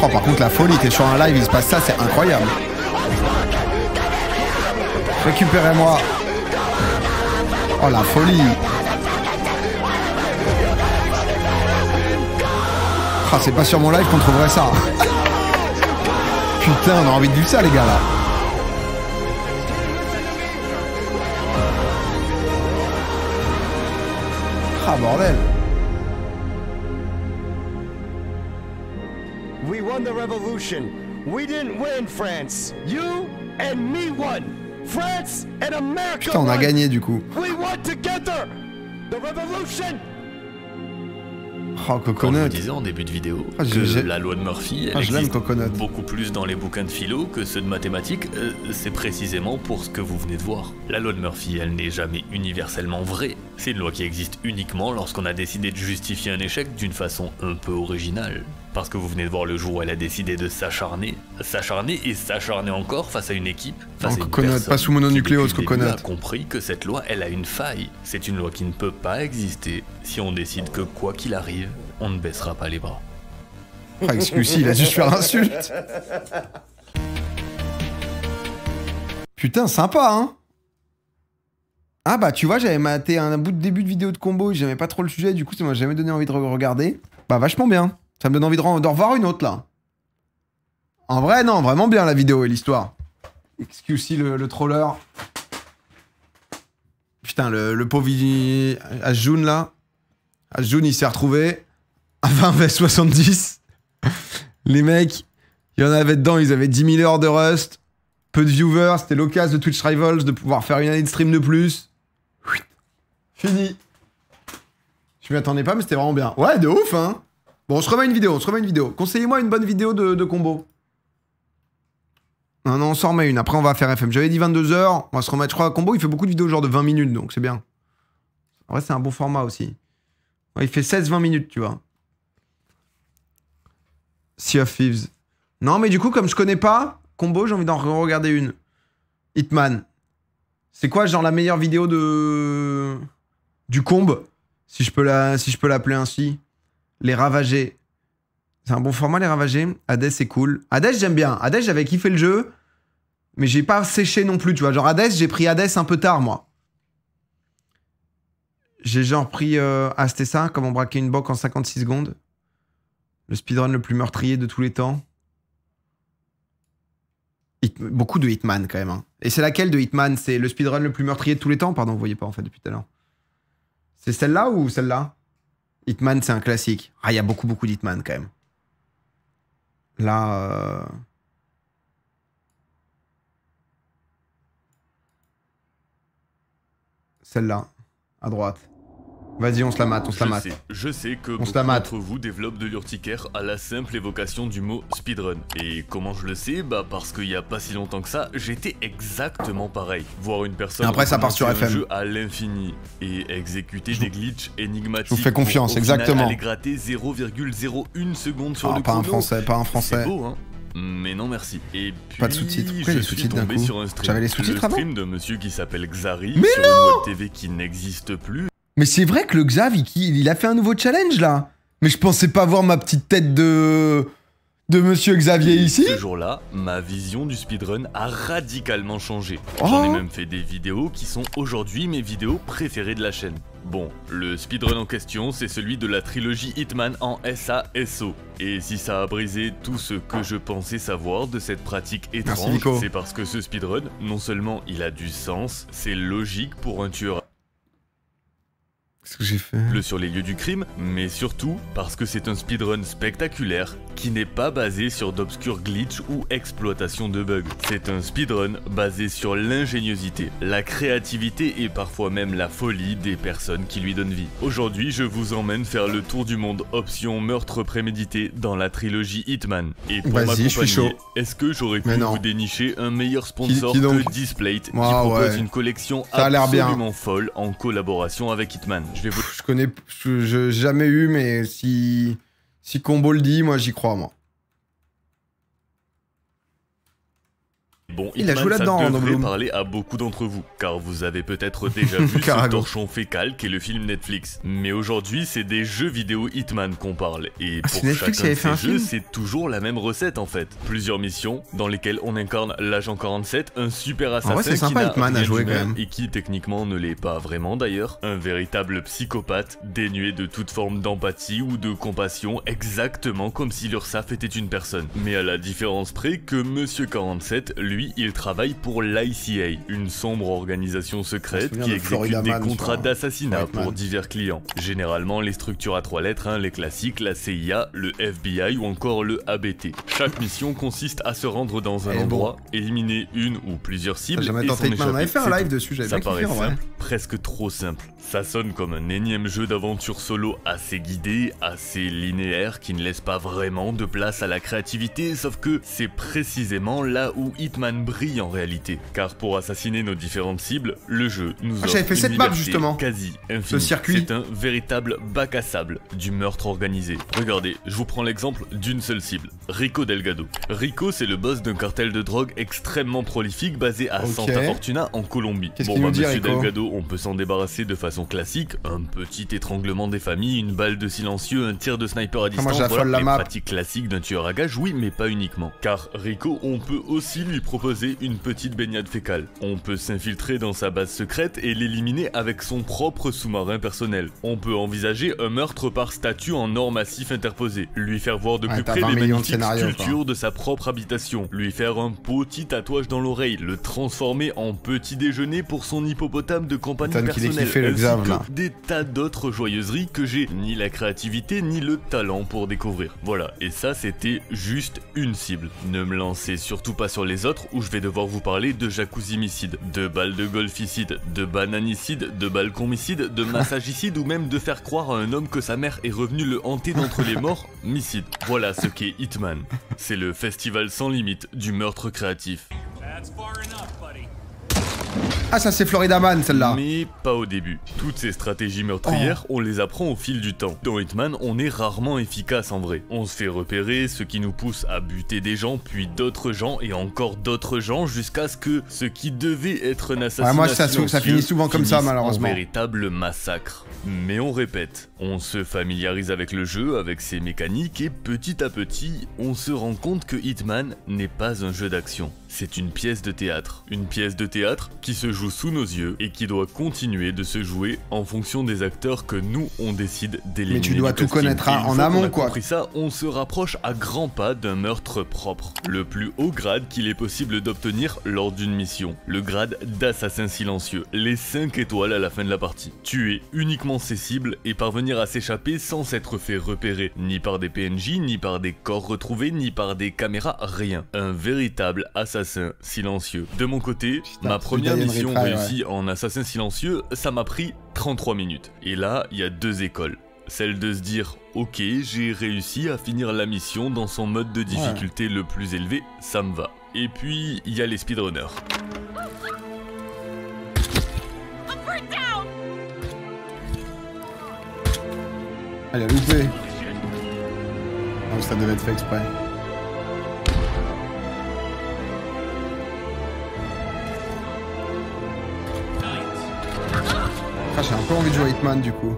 Speaker 1: Oh, par contre, la folie, t'es sur un live, il se passe ça, c'est incroyable. Récupérez-moi. Oh, la folie. Ah, c'est pas sur mon live qu'on trouverait ça. Putain, on a envie de vivre ça, les gars, là. Ah, bordel.
Speaker 4: We won the revolution. We didn't win, France. You and me won. France and America.
Speaker 1: Putain, on a gagné du coup.
Speaker 4: We won together. The revolution.
Speaker 1: Oh,
Speaker 2: Comme je
Speaker 1: Coconut.
Speaker 2: vous disais en début de vidéo,
Speaker 1: Ah,
Speaker 2: que la loi de Murphy, elle
Speaker 1: je l'aime,
Speaker 2: existe
Speaker 1: Coconut.
Speaker 2: beaucoup plus dans les bouquins de philo que ceux de mathématiques, c'est précisément pour ce que vous venez de voir. La loi de Murphy, elle n'est jamais universellement vraie. C'est une loi qui existe uniquement lorsqu'on a décidé de justifier un échec d'une façon un peu originale. Parce que vous venez de voir le jour où elle a décidé de s'acharner et s'acharner encore face à une équipe, face à une
Speaker 1: Coconut,
Speaker 2: personne
Speaker 1: pas sous mononucléose,
Speaker 2: qui, depuis le début,
Speaker 1: Coconut.
Speaker 2: a compris que cette loi, elle a une faille. C'est une loi qui ne peut pas exister si on décide que quoi qu'il arrive, on ne baissera pas les bras.
Speaker 1: Ah, excuse, il a dû se faire insulte. Putain, sympa, hein. Ah bah tu vois, j'avais maté un bout de début de vidéo de combo, j'aimais pas trop le sujet, du coup ça m'a jamais donné envie de regarder. Bah vachement bien. Ça me donne envie de revoir une autre là. En vrai, non, vraiment bien la vidéo et l'histoire. Excuse le troller. Putain, le pauvre Asjun là. Asjun il s'est retrouvé à 20 vs 70. Les mecs, il y en avait dedans, ils avaient 10 000 heures de Rust. Peu de viewers, c'était l'occasion de Twitch Rivals de pouvoir faire une année de stream de plus. Fini. Je m'y attendais pas, mais c'était vraiment bien. Ouais, de ouf, hein. Bon, on se remet une vidéo, Conseillez-moi une bonne vidéo de combo. Non, on s'en remet une. Après, on va faire FM. J'avais dit 22h. On va se remettre, je crois, à combo. Il fait beaucoup de vidéos, genre de 20 minutes, donc c'est bien. En vrai, c'est un bon format aussi. Ouais, il fait 16-20 minutes, tu vois. Sea of Thieves. Non, mais du coup, comme je connais pas combo, j'ai envie d'en regarder une. Hitman. C'est quoi, genre, la meilleure vidéo de... du combe, si je peux l'appeler ainsi. Les Ravagés. C'est un bon format, les Ravagés. Hades, c'est cool. Hades, j'aime bien. Hades, j'avais kiffé le jeu. Mais j'ai pas séché non plus, tu vois. Genre, Hades, j'ai pris Hades un peu tard, moi. J'ai genre pris... Ah, c'était ça, comment braquer une banque en 56 secondes. Le speedrun le plus meurtrier de tous les temps. Beaucoup de Hitman, quand même. Hein. Et c'est laquelle de Hitman? C'est le speedrun le plus meurtrier de tous les temps? Pardon, vous voyez pas, en fait, depuis tout à l'heure. C'est celle-là ou celle-là? Hitman, c'est un classique. Ah, il y a beaucoup d'Hitman, quand même. Là... Celle-là, à droite. Vas-y, on se la mate,
Speaker 2: Je sais que beaucoup d'entre vous développent de l'urticaire à la simple évocation du mot speedrun. Et comment je le sais? Bah parce qu'il y a pas si longtemps que ça, j'étais exactement pareil. Voir une personne
Speaker 1: après, ça part sur
Speaker 2: un
Speaker 1: FM.
Speaker 2: jeu à l'infini et exécuter des glitches énigmatiques.
Speaker 1: Je vous fais confiance,
Speaker 2: pour, au
Speaker 1: exactement.
Speaker 2: Final, aller gratter 0,01 seconde sur le
Speaker 1: pas
Speaker 2: chrono.
Speaker 1: Pas un français.
Speaker 2: C'est beau, hein. Mais non merci. Et puis,
Speaker 1: pas de sous-titres. Pourquoi les sous-titres d'un coup? J'avais les sous-titres avant.
Speaker 2: Le stream d'un monsieur qui s'appelle Xari
Speaker 1: mais
Speaker 2: sur
Speaker 1: non
Speaker 2: une web TV qui n'existe plus.
Speaker 1: Mais c'est vrai que le Xav, il a fait un nouveau challenge là. Mais je pensais pas voir ma petite tête de Monsieur Xavier ici.
Speaker 2: Ce jour-là, ma vision du speedrun a radicalement changé. J'en ai même fait des vidéos qui sont aujourd'hui mes vidéos préférées de la chaîne. Bon, le speedrun en question, c'est celui de la trilogie Hitman en SASO. Et si ça a brisé tout ce que je pensais savoir de cette pratique étrange, c'est parce que ce speedrun, non seulement il a du sens, c'est logique pour un tueur.
Speaker 1: Qu'est-ce que j'ai fait?
Speaker 2: Sur les lieux du crime, mais surtout parce que c'est un speedrun spectaculaire qui n'est pas basé sur d'obscurs glitches ou exploitation de bugs. C'est un speedrun basé sur l'ingéniosité, la créativité et parfois même la folie des personnes qui lui donnent vie. Aujourd'hui, je vous emmène faire le tour du monde option meurtre prémédité dans la trilogie Hitman. Et pour m'accompagner, est-ce que j'aurais pu vous dénicher un meilleur sponsor que Displate qui propose une collection absolument folle en collaboration avec Hitman?
Speaker 1: J'ai jamais eu, mais si Combo le dit, moi j'y crois, moi.
Speaker 2: Bon, il a joué là-dedans, ça devrait parler à beaucoup d'entre vous, car vous avez peut-être déjà vu ce torchon fécal qu'est le film Netflix. Mais aujourd'hui, c'est des jeux vidéo Hitman qu'on parle, et pour chacun de ces jeux, c'est toujours la même recette en fait. Plusieurs missions dans lesquelles on incarne l'agent 47, un super assassin qui n'a rien d'humain et qui techniquement ne l'est pas vraiment d'ailleurs, un véritable psychopathe dénué de toute forme d'empathie ou de compassion, exactement comme si l'URSAF était une personne. Mais à la différence près que Monsieur 47, lui, lui, il travaille pour l'ICA, une sombre organisation secrète qui exécute des contrats d'assassinat pour divers clients. Généralement les structures à 3 lettres, hein, les classiques, la CIA, le FBI ou encore le ABT. Chaque mission consiste à se rendre dans un endroit, éliminer une ou plusieurs cibles et s'en échapper.
Speaker 1: On avait fait un live dessus, j'avais bien kiffé en vrai.
Speaker 2: Presque trop simple. Ça sonne comme un énième jeu d'aventure solo assez guidé, assez linéaire, qui ne laisse pas vraiment de place à la créativité, sauf que c'est précisément là où Hitman brille en réalité. Car pour assassiner nos différentes cibles, le jeu nous offre
Speaker 1: fait cette map justement,
Speaker 2: quasi infinie. C'est un véritable bac à sable du meurtre organisé. Regardez, je vous prends l'exemple d'une seule cible, Rico Delgado. Rico, c'est le boss d'un cartel de drogue extrêmement prolifique basé à Santa Fortuna en Colombie. Bon bah monsieur Delgado, on peut s'en débarrasser de façon classique, un petit étranglement des familles, une balle de silencieux, un tir de sniper à distance, voilà, les pratiques classiques d'un tueur à gages, oui, mais pas uniquement. Car Rico, on peut aussi lui proposer une petite baignade fécale. On peut s'infiltrer dans sa base secrète et l'éliminer avec son propre sous-marin personnel. On peut envisager un meurtre par statue en or massif interposé, lui faire voir de plus près les magnifiques sculptures de sa propre habitation, lui faire un petit tatouage dans l'oreille, le transformer en petit déjeuner pour son hippopotame de compagnie personnelle, des tas d'autres joyeuseries que j'ai ni la créativité ni le talent pour découvrir. Voilà, et ça c'était juste une cible. Ne me lancez surtout pas sur les autres où je vais devoir vous parler de jacuzzimicide, de balles de golficide, de bananicide, de balconcomicide, de massagicide ou même de faire croire à un homme que sa mère est revenue le hanter d'entre les morts, micide. Voilà ce qu'est Hitman. C'est le festival sans limite du meurtre créatif.
Speaker 1: Ah, ça c'est Florida Man celle-là.
Speaker 2: Mais pas au début. Toutes ces stratégies meurtrières, on les apprend au fil du temps. Dans Hitman, on est rarement efficace en vrai. On se fait repérer, ce qui nous pousse à buter des gens, puis d'autres gens et encore d'autres gens, jusqu'à ce que ce qui devait être un assassinat
Speaker 1: moi ça finit souvent comme ça malheureusement.
Speaker 2: Un véritable massacre. Mais on répète, on se familiarise avec le jeu, avec ses mécaniques et petit à petit, on se rend compte que Hitman n'est pas un jeu d'action. C'est une pièce de théâtre. Une pièce de théâtre qui se joue sous nos yeux et qui doit continuer de se jouer en fonction des acteurs que nous on décide d'éliminer.
Speaker 1: Mais tu dois tout connaître en amont quoi.
Speaker 2: Compris ça, on se rapproche à grands pas d'un meurtre propre. Le plus haut grade qu'il est possible d'obtenir lors d'une mission. Le grade d'assassin silencieux. Les 5 étoiles à la fin de la partie. Tuer uniquement ses cibles et parvenir à s'échapper sans s'être fait repérer. Ni par des PNJ, ni par des corps retrouvés, ni par des caméras, rien. Un véritable assassin silencieux. De mon côté, ma première mission réussie en assassin silencieux, ça m'a pris 33 minutes. Et là, il y a 2 écoles. Celle de se dire, ok, j'ai réussi à finir la mission dans son mode de difficulté le plus élevé, ça me va. Et puis, il y a les speedrunners.
Speaker 1: Elle a loupé. Non, ça devait être fait exprès. Ah, j'ai un peu envie de jouer à Hitman du coup.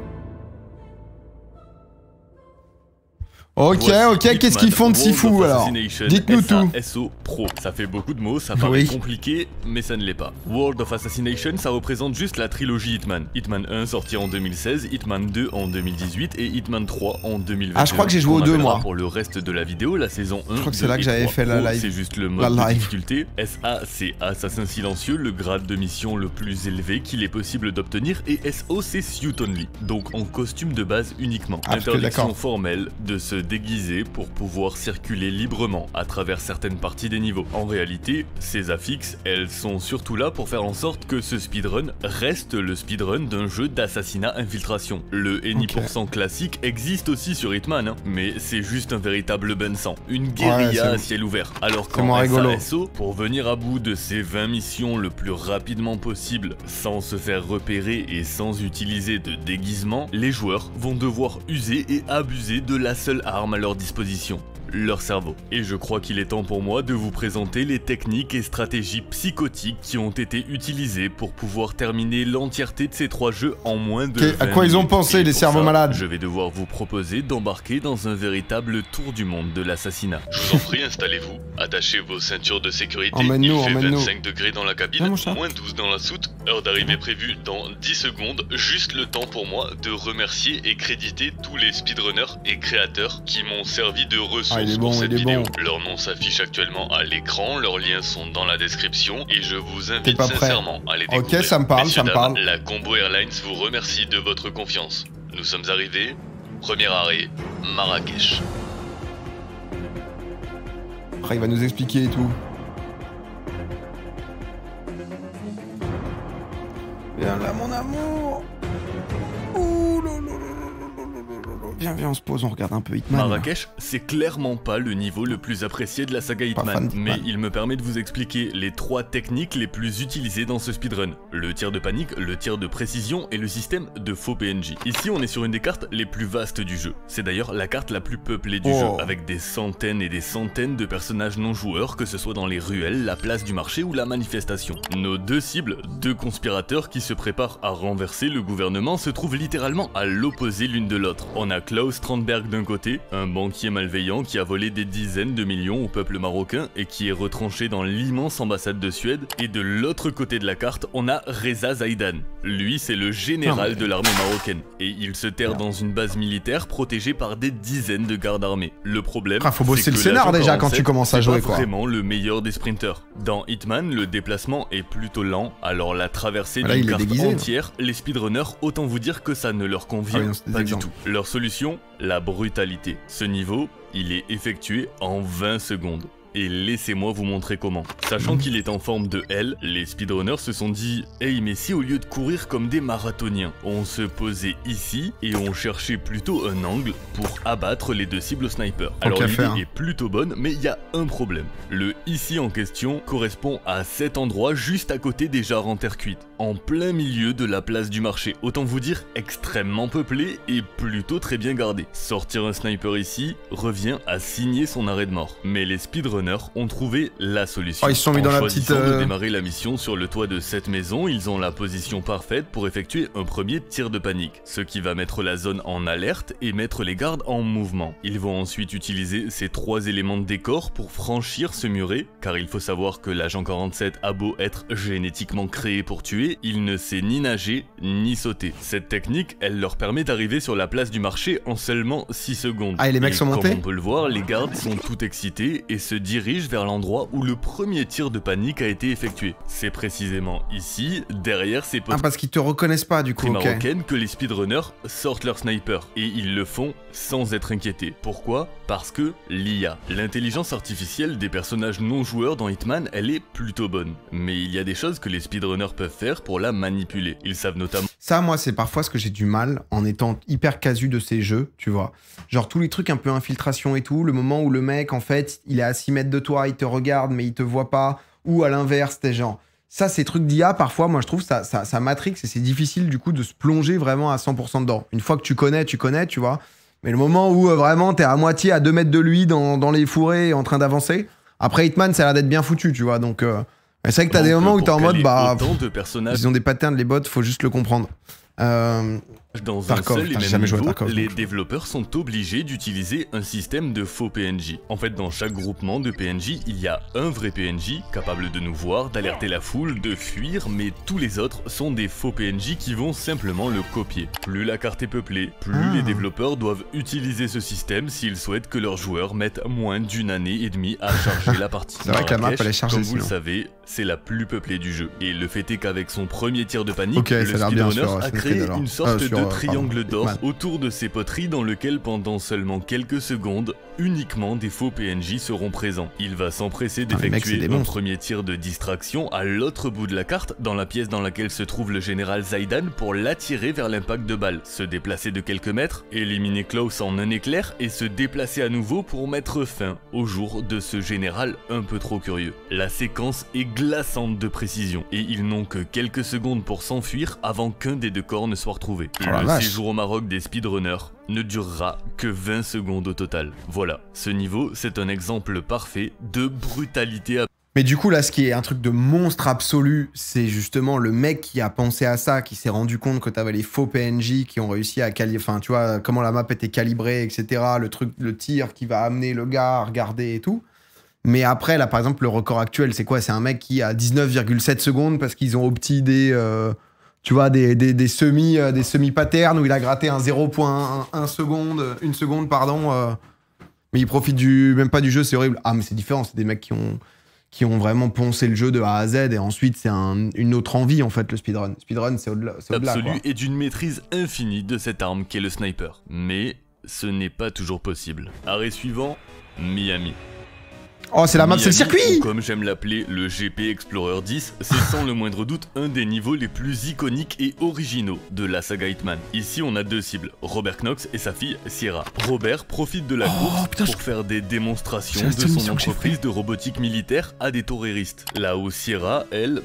Speaker 1: Ok, qu'est-ce qu'ils font de si fou alors? Dites-nous tout.
Speaker 2: SO Pro, ça fait beaucoup de mots, ça paraît compliqué, mais ça ne l'est pas. World of Assassination, ça représente juste la trilogie Hitman. Hitman 1 sorti en 2016, Hitman 2 en 2018 et Hitman 3 en 2021.
Speaker 1: Ah, je crois que j'ai joué aux deux moi.
Speaker 2: Pour le reste de la vidéo, la saison 1.
Speaker 1: Je crois que c'est là que j'avais fait la live.
Speaker 2: C'est juste le mode de difficulté. SA, c'est Assassin Silencieux, le grade de mission le plus élevé qu'il est possible d'obtenir, et SO, c'est Suit Only, donc en costume de base uniquement. Interdiction formelle de se déguisé pour pouvoir circuler librement à travers certaines parties des niveaux. En réalité, ces affixes, elles sont surtout là pour faire en sorte que ce speedrun reste le speedrun d'un jeu d'assassinat infiltration. Le Any% classique existe aussi sur Hitman, hein, mais c'est juste un véritable bain de sang, une guérilla à ciel ouvert. Alors qu'en SO, pour venir à bout de ces 20 missions le plus rapidement possible, sans se faire repérer et sans utiliser de déguisement, les joueurs vont devoir user et abuser de la seule arme à leur disposition, leur cerveau. Et je crois qu'il est temps pour moi de vous présenter les techniques et stratégies psychotiques qui ont été utilisées pour pouvoir terminer l'entièreté de ces 3 jeux en moins de 20
Speaker 1: à quoi ils ont pensé les cerveaux malades?
Speaker 2: Je vais devoir vous proposer d'embarquer dans un véritable tour du monde de l'assassinat. Je vous en prie, installez-vous, attachez vos ceintures de sécurité, il fait 25 degrés dans la cabine, moins 12 dans la soute, heure d'arrivée prévue dans 10 secondes, juste le temps pour moi de remercier et créditer tous les speedrunners et créateurs qui m'ont servi de ressources ressources
Speaker 1: il est
Speaker 2: pour
Speaker 1: bon,
Speaker 2: cette
Speaker 1: il est
Speaker 2: vidéo.
Speaker 1: bon.
Speaker 2: Leurs noms s'affichent actuellement à l'écran, leurs liens sont dans la description et je vous invite
Speaker 1: pas prêt.
Speaker 2: sincèrement à les découvrir.
Speaker 1: Ok, ça me parle,
Speaker 2: Messieurs,
Speaker 1: ça me
Speaker 2: dames,
Speaker 1: parle.
Speaker 2: La Combo Airlines vous remercie de votre confiance. Nous sommes arrivés. Premier arrêt, Marrakech.
Speaker 1: Après, il va nous expliquer et tout. Viens là, mon amour. Ouh, viens, on se pose, on regarde un peu Hitman.
Speaker 2: Marrakech, c'est clairement pas le niveau le plus apprécié de la saga Hitman, mais il me permet de vous expliquer les 3 techniques les plus utilisées dans ce speedrun. Le tir de panique, le tir de précision et le système de faux PNJ. Ici, on est sur une des cartes les plus vastes du jeu. C'est d'ailleurs la carte la plus peuplée du jeu, avec des centaines et des centaines de personnages non joueurs, que ce soit dans les ruelles, la place du marché ou la manifestation. Nos 2 cibles, 2 conspirateurs qui se préparent à renverser le gouvernement, se trouvent littéralement à l'opposé l'une de l'autre. On a Klaus Strandberg d'un côté, un banquier malveillant qui a volé des dizaines de millions au peuple marocain et qui est retranché dans l'immense ambassade de Suède, et de l'autre côté de la carte, on a Reza Zaidan. Lui, c'est le général de l'armée marocaine, et il se terre dans une base militaire protégée par des dizaines de gardes armés. Le problème,
Speaker 1: faut bosser le scénar déjà quand tu commences à jouer, quoi.
Speaker 2: C'est vraiment le meilleur des sprinters. Dans Hitman, le déplacement est plutôt lent, alors la traversée d'une carte entière, les speedrunners, autant vous dire que ça ne leur convient pas du tout. Leur solution, la brutalité. Ce niveau, il est effectué en 20 secondes. Et laissez-moi vous montrer comment. Sachant qu'il est en forme de L, les speedrunners se sont dit « Hey, mais si au lieu de courir comme des marathoniens, on se posait ici et on cherchait plutôt un angle pour abattre les 2 cibles au sniper ». Alors l'idée est plutôt bonne, mais il y a un problème. Le ici en question correspond à cet endroit juste à côté des jarres en terre cuite, en plein milieu de la place du marché. Autant vous dire extrêmement peuplé et plutôt très bien gardé. Sortir un sniper ici revient à signer son arrêt de mort. Mais les speedrunners ont trouvé la solution.
Speaker 1: Ils se sont mis dans la petite...
Speaker 2: de démarrer la mission sur le toit de cette maison, ils ont la position parfaite pour effectuer un premier tir de panique, ce qui va mettre la zone en alerte et mettre les gardes en mouvement. Ils vont ensuite utiliser ces 3 éléments de décor pour franchir ce muret, car il faut savoir que l'agent 47 a beau être génétiquement créé pour tuer, il ne sait ni nager ni sauter. Cette technique, elle leur permet d'arriver sur la place du marché en seulement 6 secondes.
Speaker 1: Ah, et les mecs sont montés ?
Speaker 2: Comme on peut le voir, les gardes sont tout excités et se dirige vers l'endroit où le premier tir de panique a été effectué. C'est précisément ici, derrière ces poteries
Speaker 1: parce qu'ils te reconnaissent pas du coup,
Speaker 2: marocaines, que les speedrunners sortent leur sniper. Et ils le font sans être inquiétés. Pourquoi ? Parce que l'IA, l'intelligence artificielle des personnages non joueurs dans Hitman, elle est plutôt bonne. Mais il y a des choses que les speedrunners peuvent faire pour la manipuler. Ils savent notamment...
Speaker 1: Ça, moi, c'est parfois ce que j'ai du mal en étant hyper casu de ces jeux, tu vois. Genre tous les trucs un peu infiltration et tout, le moment où le mec, en fait, il est à 6 mètres de toi, il te regarde, mais il te voit pas. Ou à l'inverse, t'es genre... Ça, ces trucs d'IA, parfois, moi, je trouve ça matrix et c'est difficile, du coup, de se plonger vraiment à 100% dedans. Une fois que tu connais, tu vois. Mais le moment où vraiment t'es à moitié à 2 mètres de lui dans les fourrés en train d'avancer, après Hitman, ça a l'air d'être bien foutu, tu vois. Donc, c'est vrai que t'as des moments où t'es en mode, ils ont des patterns, les bots, faut juste le comprendre.
Speaker 2: Dans
Speaker 1: Tarkov,
Speaker 2: un seul et même
Speaker 1: niveau,
Speaker 2: Tarkov, les développeurs sont obligés d'utiliser un système de faux PNJ. En fait, dans chaque groupement de PNJ, il y a un vrai PNJ capable de nous voir, d'alerter la foule, de fuir, mais tous les autres sont des faux PNJ qui vont simplement le copier. Plus la carte est peuplée, plus les développeurs doivent utiliser ce système s'ils souhaitent que leurs joueurs mettent moins d'1 année et demie à charger la partie.
Speaker 1: C'est vrai que la map elle est chargée.
Speaker 2: Comme vous le savez, c'est la plus peuplée du jeu. Et le fait est qu'avec son premier tir de panique, le speedrunner a créé une sorte de triangle d'or autour de ces poteries dans lequel pendant seulement quelques secondes, uniquement des faux PNJ seront présents. Il va s'empresser d'effectuer un premier tir de distraction à l'autre bout de la carte, dans la pièce dans laquelle se trouve le général Zaidan, pour l'attirer vers l'impact de balles, se déplacer de quelques mètres, éliminer Klaus en un éclair et se déplacer à nouveau pour mettre fin au jour de ce général un peu trop curieux. La séquence est glaçante de précision et ils n'ont que quelques secondes pour s'enfuir avant qu'un des 2 corps ne soit retrouvé. Le séjour au Maroc des speedrunners ne durera que 20 secondes au total. Voilà, ce niveau, c'est un exemple parfait de brutalité.
Speaker 1: Mais du coup, là, ce qui est un truc de monstre absolu, c'est justement le mec qui a pensé à ça, qui s'est rendu compte que t'avais les faux PNJ qui ont réussi à calibrer, enfin, tu vois, comment la map était calibrée, etc. Le tir qui va amener le gars à regarder et tout. Mais après, là, par exemple, le record actuel, c'est quoi? C'est un mec qui a 19,7 secondes parce qu'ils ont opti tu vois, des semi-patterns où il a gratté un 0.1 seconde, 1 seconde, pardon. Mais ils profitent même pas du jeu, c'est horrible. Ah, mais c'est différent, c'est des mecs qui ont vraiment poncé le jeu de A à Z et ensuite c'est une autre envie en fait le speedrun. Speedrun c'est au-delà.
Speaker 2: Absolu et d'une maîtrise infinie de cette arme qu'est le sniper. Mais ce n'est pas toujours possible. Arrêt suivant, Miami.
Speaker 1: Oh, c'est la map, c'est le circuit!
Speaker 2: Ou comme j'aime l'appeler, le GP Explorer 10, c'est sans le moindre doute un des niveaux les plus iconiques et originaux de la saga Hitman. Ici, on a deux cibles, Robert Knox et sa fille Sierra. Robert profite de la course pour faire des démonstrations de son entreprise de robotique militaire à des touristes. Là où Sierra, elle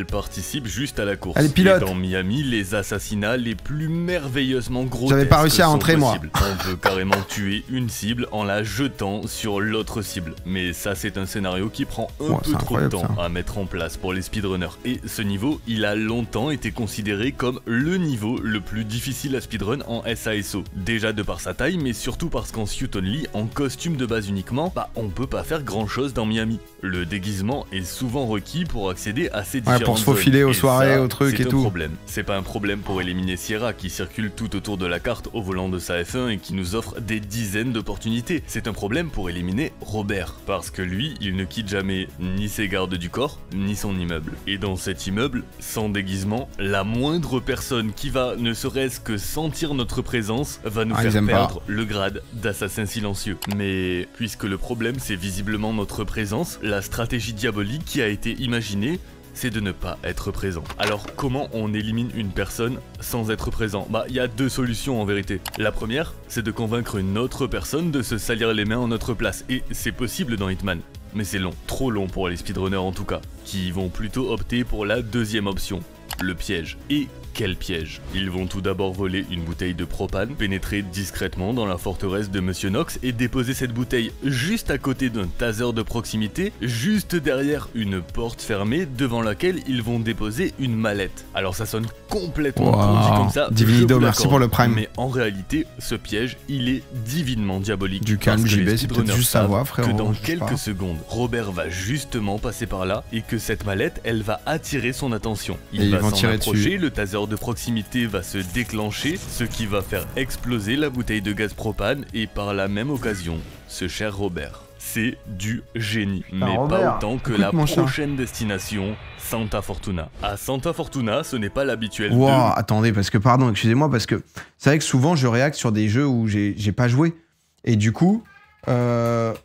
Speaker 2: participe juste à la course.
Speaker 1: Elle est pilote.
Speaker 2: Et dans Miami, les assassinats les plus merveilleusement grotesques.
Speaker 1: J'avais pas réussi à entrer, moi.
Speaker 2: On peut carrément tuer une cible en la jetant sur l'autre cible. Mais ça, c'est un scénario qui prend un peu trop de temps à mettre en place pour les speedrunners. Et ce niveau, il a longtemps été considéré comme le niveau le plus difficile à speedrun en SASO. Déjà de par sa taille, mais surtout parce qu'en suit only, en costume de base uniquement, on peut pas faire grand chose dans Miami. Le déguisement est souvent requis pour accéder à ces différentes
Speaker 1: pour se faufiler aux soirées, aux trucs et tout.
Speaker 2: C'est pas un problème pour éliminer Sierra qui circule tout autour de la carte au volant de sa F1 et qui nous offre des dizaines d'opportunités. C'est un problème pour éliminer Robert, parce que lui, il ne quitte jamais ni ses gardes du corps, ni son immeuble. Et dans cet immeuble, sans déguisement, la moindre personne qui va, ne serait-ce que sentir notre présence, va nous faire perdre le grade d'assassin silencieux. Mais puisque le problème c'est visiblement notre présence, la stratégie diabolique qui a été imaginée, c'est de ne pas être présent. Alors comment on élimine une personne sans être présent? Il y a deux solutions en vérité. La première, c'est de convaincre une autre personne de se salir les mains en notre place. Et c'est possible dans Hitman. Mais c'est long, trop long pour les speedrunners en tout cas, qui vont plutôt opter pour la deuxième option, le piège. Et quel piège! Ils vont tout d'abord voler une bouteille de propane, pénétrer discrètement dans la forteresse de Monsieur Knox et déposer cette bouteille juste à côté d'un taser de proximité, juste derrière une porte fermée devant laquelle ils vont déposer une mallette. Alors ça sonne complètement tendu comme ça,
Speaker 1: Divinido, merci pour le prime.
Speaker 2: Mais en réalité, ce piège, il est divinement diabolique.
Speaker 1: Du calme, JB, c'est peut-être juste sa voix, frérot.
Speaker 2: Que dans quelques secondes, Robert va justement passer par là et que cette mallette, elle va attirer son attention. Il va s'en approcher, le taser de proximité va se déclencher, ce qui va faire exploser la bouteille de gaz propane et par la même occasion, ce cher Robert. C'est du génie, mais pas autant que la prochaine destination, Santa Fortuna. À Santa Fortuna, ce n'est pas l'habituel.
Speaker 1: Attendez, parce que pardon, excusez-moi, parce que c'est vrai que souvent je réacte sur des jeux où j'ai pas joué. Et du coup, attends,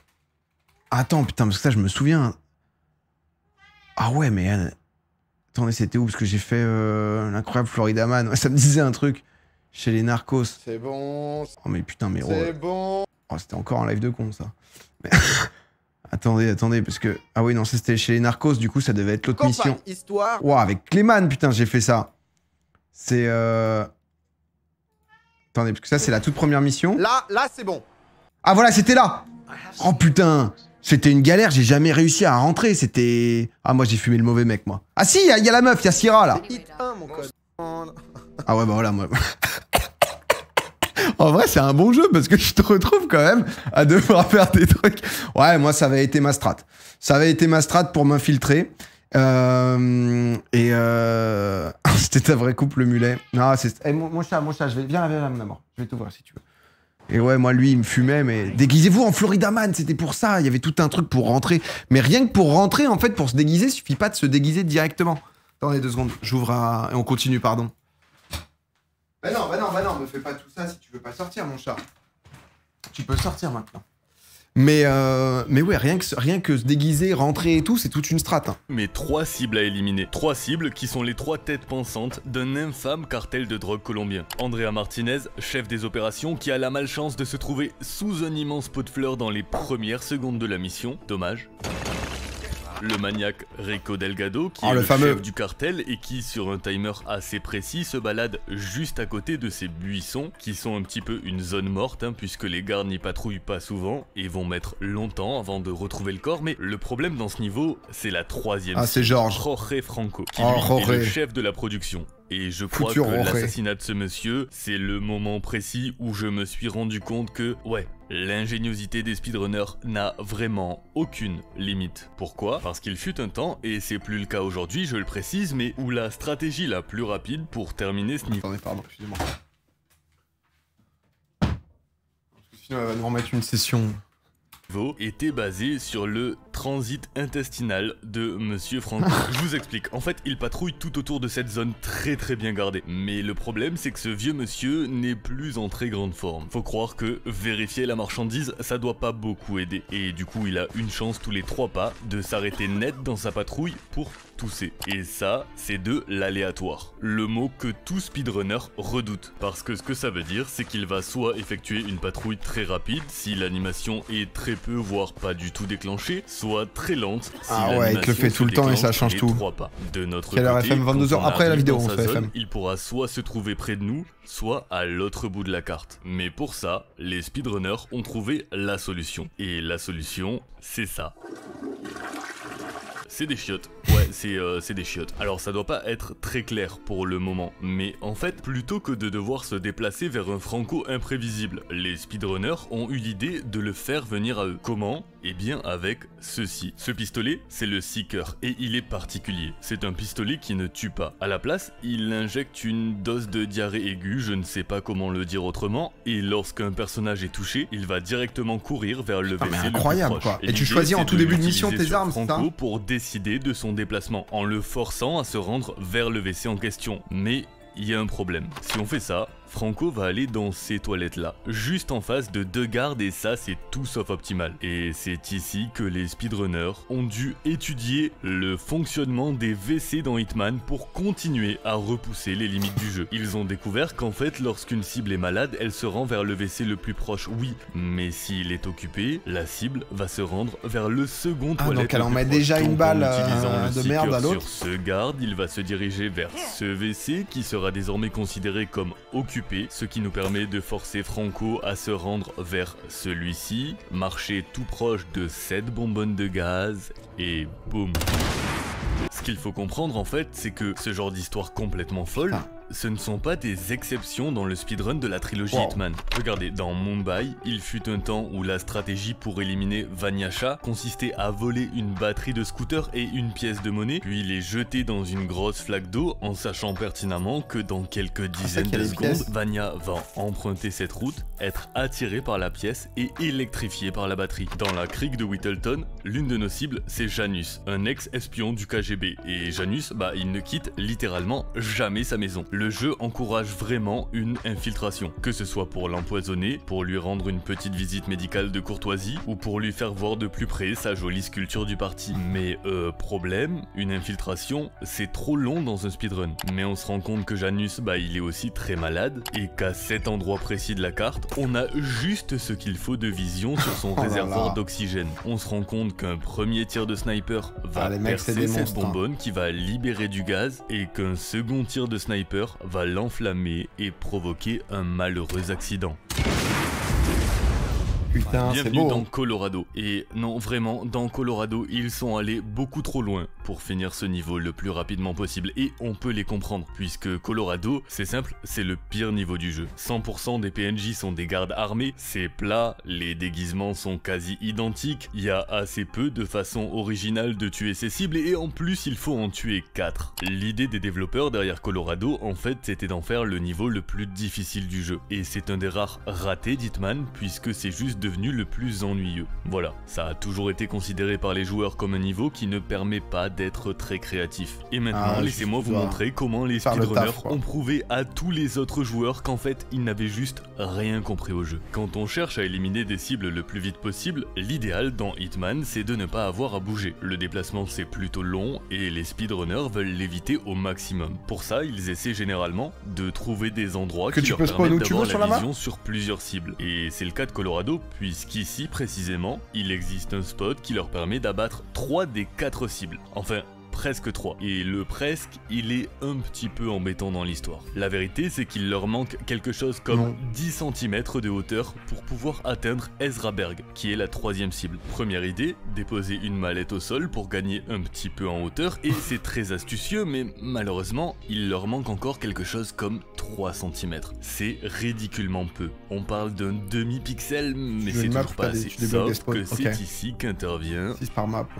Speaker 1: putain, parce que ça je me souviens. Ah ouais, mais attendez, c'était où? Parce que j'ai fait l'incroyable Florida Man. Ouais, ça me disait un truc. Chez les narcos.
Speaker 6: C'est bon.
Speaker 1: Oh mais putain, mais
Speaker 6: c'est bon.
Speaker 1: Oh, c'était encore un live de con, ça. Mais... attendez, parce que... Ah oui, non, ça c'était chez les narcos, du coup, ça devait être l'autre mission.
Speaker 6: Histoire.
Speaker 1: Ouah, avec Clément, putain, j'ai fait ça. C'est... Attendez, parce que ça, c'est la toute première mission.
Speaker 6: Là, c'est bon.
Speaker 1: Ah voilà, c'était là. Oh putain. C'était une galère, j'ai jamais réussi à rentrer, c'était... Ah, moi, j'ai fumé le mauvais mec, moi. Ah si, il y a la meuf, il y a Sierra, là.
Speaker 6: Hit 1, mon code.
Speaker 1: Ah ouais, bah voilà, moi... En vrai, c'est un bon jeu parce que je te retrouve quand même à devoir faire des trucs. Ouais, moi, ça avait été ma strat. Ça avait été ma strat pour m'infiltrer. C'était ta vraie coupe, le mulet. Non, c'est... Hey, mon chat, viens, mon amour. Je vais t'ouvrir si tu veux. Et ouais, moi, lui, il me fumait, mais... Déguisez-vous en Florida Man, c'était pour ça. Il y avait tout un truc pour rentrer. Mais rien que pour rentrer, en fait, pour se déguiser, il suffit pas de se déguiser directement. Attendez 2 secondes, j'ouvre et on continue, pardon. Bah non, me fais pas tout ça si tu veux pas sortir, mon chat. Tu peux sortir maintenant. Mais ouais, rien que se déguiser, rentrer et tout, c'est toute une strat. Hein.
Speaker 2: Mais 3 cibles à éliminer. 3 cibles qui sont les 3 têtes pensantes d'un infâme cartel de drogue colombien. Andrea Martinez, chef des opérations, qui a la malchance de se trouver sous un immense pot de fleurs dans les premières secondes de la mission. Dommage. Le maniaque Rico Delgado, qui est le chef du cartel et qui, sur un timer assez précis, se balade juste à côté de ces buissons, qui sont un petit peu une zone morte, hein, puisque les gardes n'y patrouillent pas souvent et vont mettre longtemps avant de retrouver le corps. Mais le problème dans ce niveau, c'est la 3e.
Speaker 1: Ah, c'est Georges.
Speaker 2: Jorge Franco, qui lui est le chef de la production. Et je crois que l'assassinat de ce monsieur, c'est le moment précis où je me suis rendu compte que, ouais, l'ingéniosité des speedrunners n'a vraiment aucune limite. Pourquoi? Parce qu'il fut un temps, et c'est plus le cas aujourd'hui, je le précise, mais où la stratégie la plus rapide pour terminer ce niveau...
Speaker 1: Attendez, pardon, excusez-moi. Sinon, elle va nous remettre une session.
Speaker 2: était basé sur le transit intestinal de Monsieur Franco. Je vous explique, en fait il patrouille tout autour de cette zone très bien gardée. Mais le problème c'est que ce vieux monsieur n'est plus en très grande forme. Faut croire que vérifier la marchandise ça doit pas beaucoup aider. Et du coup il a une chance tous les 3 pas de s'arrêter net dans sa patrouille pour tousser. Et ça, c'est de l'aléatoire. Le mot que tout speedrunner redoute. Parce que ce que ça veut dire, c'est qu'il va soit effectuer une patrouille très rapide, si l'animation est très peu, voire pas du tout déclenchée, soit très lente, si
Speaker 1: il te le fait tout le temps et ça change tout.
Speaker 2: Pas. De notre
Speaker 1: Quelle heure
Speaker 2: côté,
Speaker 1: FM 22h après la vidéo, on fait
Speaker 2: zone,
Speaker 1: FM.
Speaker 2: il pourra soit se trouver près de nous, soit à l'autre bout de la carte. Mais pour ça, les speedrunners ont trouvé la solution. Et la solution, c'est ça. C'est des chiottes. Ouais, c'est des chiottes. Alors ça doit pas être très clair pour le moment, mais en fait, plutôt que de devoir se déplacer vers un Franco imprévisible, les speedrunners ont eu l'idée de le faire venir à eux. Comment? Eh bien avec ceci. Ce pistolet, c'est le Seeker, et il est particulier. C'est un pistolet qui ne tue pas. À la place, il injecte une dose de diarrhée aiguë, je ne sais pas comment le dire autrement, et lorsqu'un personnage est touché, il va directement courir vers le WC le plus proche.
Speaker 1: Quoi. Et tu choisis en tout début de mission tes armes, c'est ça?
Speaker 2: Pour décider de son déplacement, en le forçant à se rendre vers le WC en question. Mais il y a un problème. Si on fait ça, Franco va aller dans ces toilettes-là, juste en face de 2 gardes, et ça c'est tout sauf optimal. Et c'est ici que les speedrunners ont dû étudier le fonctionnement des WC dans Hitman pour continuer à repousser les limites du jeu. Ils ont découvert qu'en fait lorsqu'une cible est malade, elle se rend vers le WC le plus proche, oui, mais s'il est occupé, la cible va se rendre vers le second toilette.
Speaker 1: Donc elle en met déjà une balle de merde à l'autre.
Speaker 2: Sur ce garde, il va se diriger vers ce WC qui sera désormais considéré comme occupé, ce qui nous permet de forcer Franco à se rendre vers celui-ci, marcher tout proche de cette bonbonne de gaz, et boum. Ce qu'il faut comprendre en fait, c'est que ce genre d'histoire complètement folle, ce ne sont pas des exceptions dans le speedrun de la trilogie Hitman. Regardez, dans Mumbai, il fut un temps où la stratégie pour éliminer Vanyasha consistait à voler une batterie de scooter et une pièce de monnaie, puis les jeter dans une grosse flaque d'eau en sachant pertinemment que dans quelques dizaines de secondes, Vanya va emprunter cette route, être attiré par la pièce et électrifié par la batterie. Dans la crique de Whittleton, l'une de nos cibles, c'est Janus, un ex-espion du KGB. Et Janus, il ne quitte littéralement jamais sa maison. Le jeu encourage vraiment une infiltration, que ce soit pour l'empoisonner, pour lui rendre une petite visite médicale de courtoisie, ou pour lui faire voir de plus près sa jolie sculpture du parti. Mais problème, une infiltration, c'est trop long dans un speedrun. Mais on se rend compte que Janus, il est aussi très malade, et qu'à cet endroit précis de la carte, on a juste ce qu'il faut de vision sur son réservoir d'oxygène. On se rend compte qu'un premier tir de sniper va percer cette bonbonne qui va libérer du gaz, et qu'un second tir de sniper va l'enflammer et provoquer un malheureux accident.
Speaker 1: Putain,
Speaker 2: bienvenue dans Colorado. Et non, vraiment, dans Colorado, ils sont allés beaucoup trop loin pour finir ce niveau le plus rapidement possible. Et on peut les comprendre, puisque Colorado, c'est simple, c'est le pire niveau du jeu. 100% des PNJ sont des gardes armés, c'est plat, les déguisements sont quasi identiques, il y a assez peu de façon originale de tuer ses cibles, et en plus, il faut en tuer 4. L'idée des développeurs derrière Colorado, en fait, c'était d'en faire le niveau le plus difficile du jeu. Et c'est un des rares ratés d'Hitman, puisque c'est juste devenu le plus ennuyeux. Voilà, ça a toujours été considéré par les joueurs comme un niveau qui ne permet pas d'être très créatif. Et maintenant, laissez-moi vous montrer comment les speedrunners ont prouvé à tous les autres joueurs qu'en fait, ils n'avaient juste rien compris au jeu. Quand on cherche à éliminer des cibles le plus vite possible, l'idéal dans Hitman, c'est de ne pas avoir à bouger. Le déplacement, c'est plutôt long et les speedrunners veulent l'éviter au maximum. Pour ça, ils essaient généralement de trouver des endroits qui leur permettent d'avoir la vision sur plusieurs cibles. Et c'est le cas de Colorado, puisqu'ici, précisément, il existe un spot qui leur permet d'abattre 3 des 4 cibles. Enfin, presque 3. Et le presque, il est un petit peu embêtant dans l'histoire. La vérité, c'est qu'il leur manque quelque chose comme 10 cm de hauteur pour pouvoir atteindre Ezra Berg, qui est la 3e cible. Première idée, déposer une mallette au sol pour gagner un petit peu en hauteur, et c'est très astucieux, mais malheureusement, il leur manque encore quelque chose comme 3 cm. C'est ridiculement peu. On parle d'un demi-pixel, mais c'est toujours pas assez. Sauf que c'est ici qu'intervient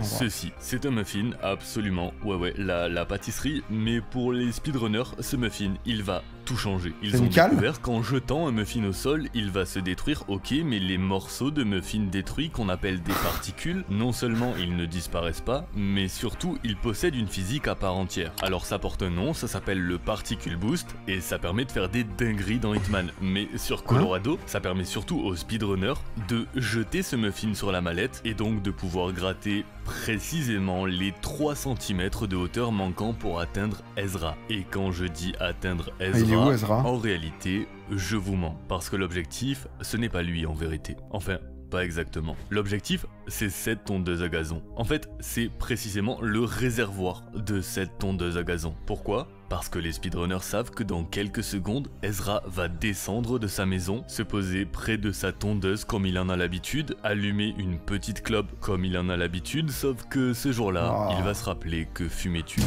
Speaker 2: ceci. C'est un muffin absolument Non, ouais, la pâtisserie, mais pour les speedrunners, ce muffin, il va tout changer. Ils ont découvert qu'en jetant un muffin au sol, il va se détruire, ok, mais les morceaux de muffin détruits, qu'on appelle des particules, non seulement ils ne disparaissent pas, mais surtout ils possèdent une physique à part entière. Alors ça porte un nom, ça s'appelle le Particle Boost, et ça permet de faire des dingueries dans Hitman. Mais sur Colorado, ça permet surtout aux speedrunners de jeter ce muffin sur la mallette, et donc de pouvoir gratter précisément les 3 cm de hauteur manquant pour atteindre Ezra. Et quand je dis atteindre Ezra, en réalité, je vous mens, parce que l'objectif, ce n'est pas lui en vérité. Enfin, pas exactement. L'objectif, c'est cette tondeuse à gazon. En fait, c'est précisément le réservoir de cette tondeuse à gazon. Pourquoi ? Parce que les speedrunners savent que dans quelques secondes, Ezra va descendre de sa maison, se poser près de sa tondeuse comme il en a l'habitude, allumer une petite clope comme il en a l'habitude, sauf que ce jour-là, il va se rappeler que fumais-tu.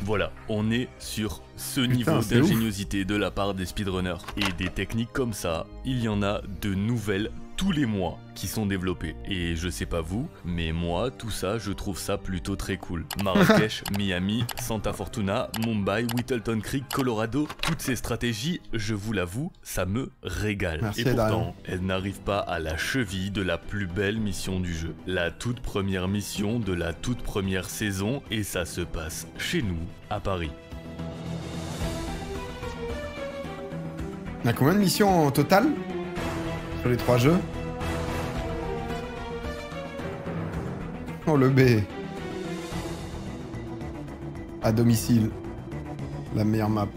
Speaker 2: Voilà, on est sur ce niveau d'ingéniosité de la part des speedrunners. Et des techniques comme ça, il y en a de nouvelles tous les mois qui sont développées. Et je sais pas vous, mais moi, tout ça, je trouve ça plutôt très cool. Marrakech, Miami, Santa Fortuna, Mumbai, Whittleton Creek, Colorado, toutes ces stratégies, je vous l'avoue, ça me régale.
Speaker 1: Merci,
Speaker 2: et pourtant, elles n'arrivent pas à la cheville de la plus belle mission du jeu. La toute première mission de la toute première saison, et ça se passe chez nous, à Paris.
Speaker 1: On a combien de missions au total sur les 3 jeux? Oh le B. À domicile. La meilleure map.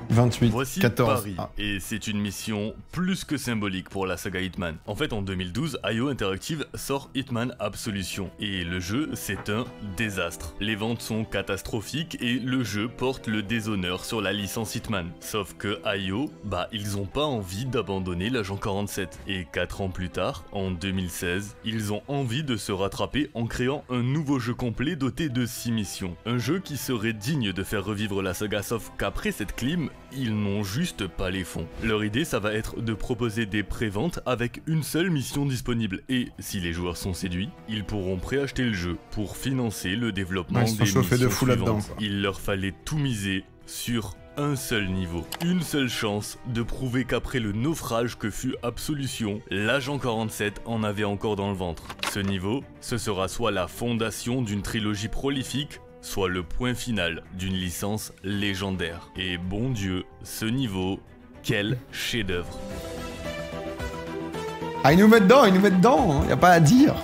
Speaker 1: 28,
Speaker 2: Voici
Speaker 1: 14.
Speaker 2: Paris, et c'est une mission plus que symbolique pour la saga Hitman. En fait, en 2012, IO Interactive sort Hitman Absolution, et le jeu, c'est un désastre. Les ventes sont catastrophiques, et le jeu porte le déshonneur sur la licence Hitman. Sauf que IO, ils ont pas envie d'abandonner l'agent 47. Et 4 ans plus tard, en 2016, ils ont envie de se rattraper en créant un nouveau jeu complet doté de 6 missions. Un jeu qui serait digne de faire revivre la saga, sauf qu'après cette clim, ils n'ont juste pas les fonds. Leur idée, ça va être de proposer des préventes avec une seule mission disponible. Et si les joueurs sont séduits, ils pourront préacheter le jeu pour financer le développement des missions suivantes. Il leur fallait tout miser sur un seul niveau. Une seule chance de prouver qu'après le naufrage que fut Absolution, l'agent 47 en avait encore dans le ventre. Ce niveau, ce sera soit la fondation d'une trilogie prolifique, soit le point final d'une licence légendaire. Et bon Dieu, ce niveau, quel chef-d'œuvre.
Speaker 1: Ah, il nous met dedans, hein, y a pas à dire.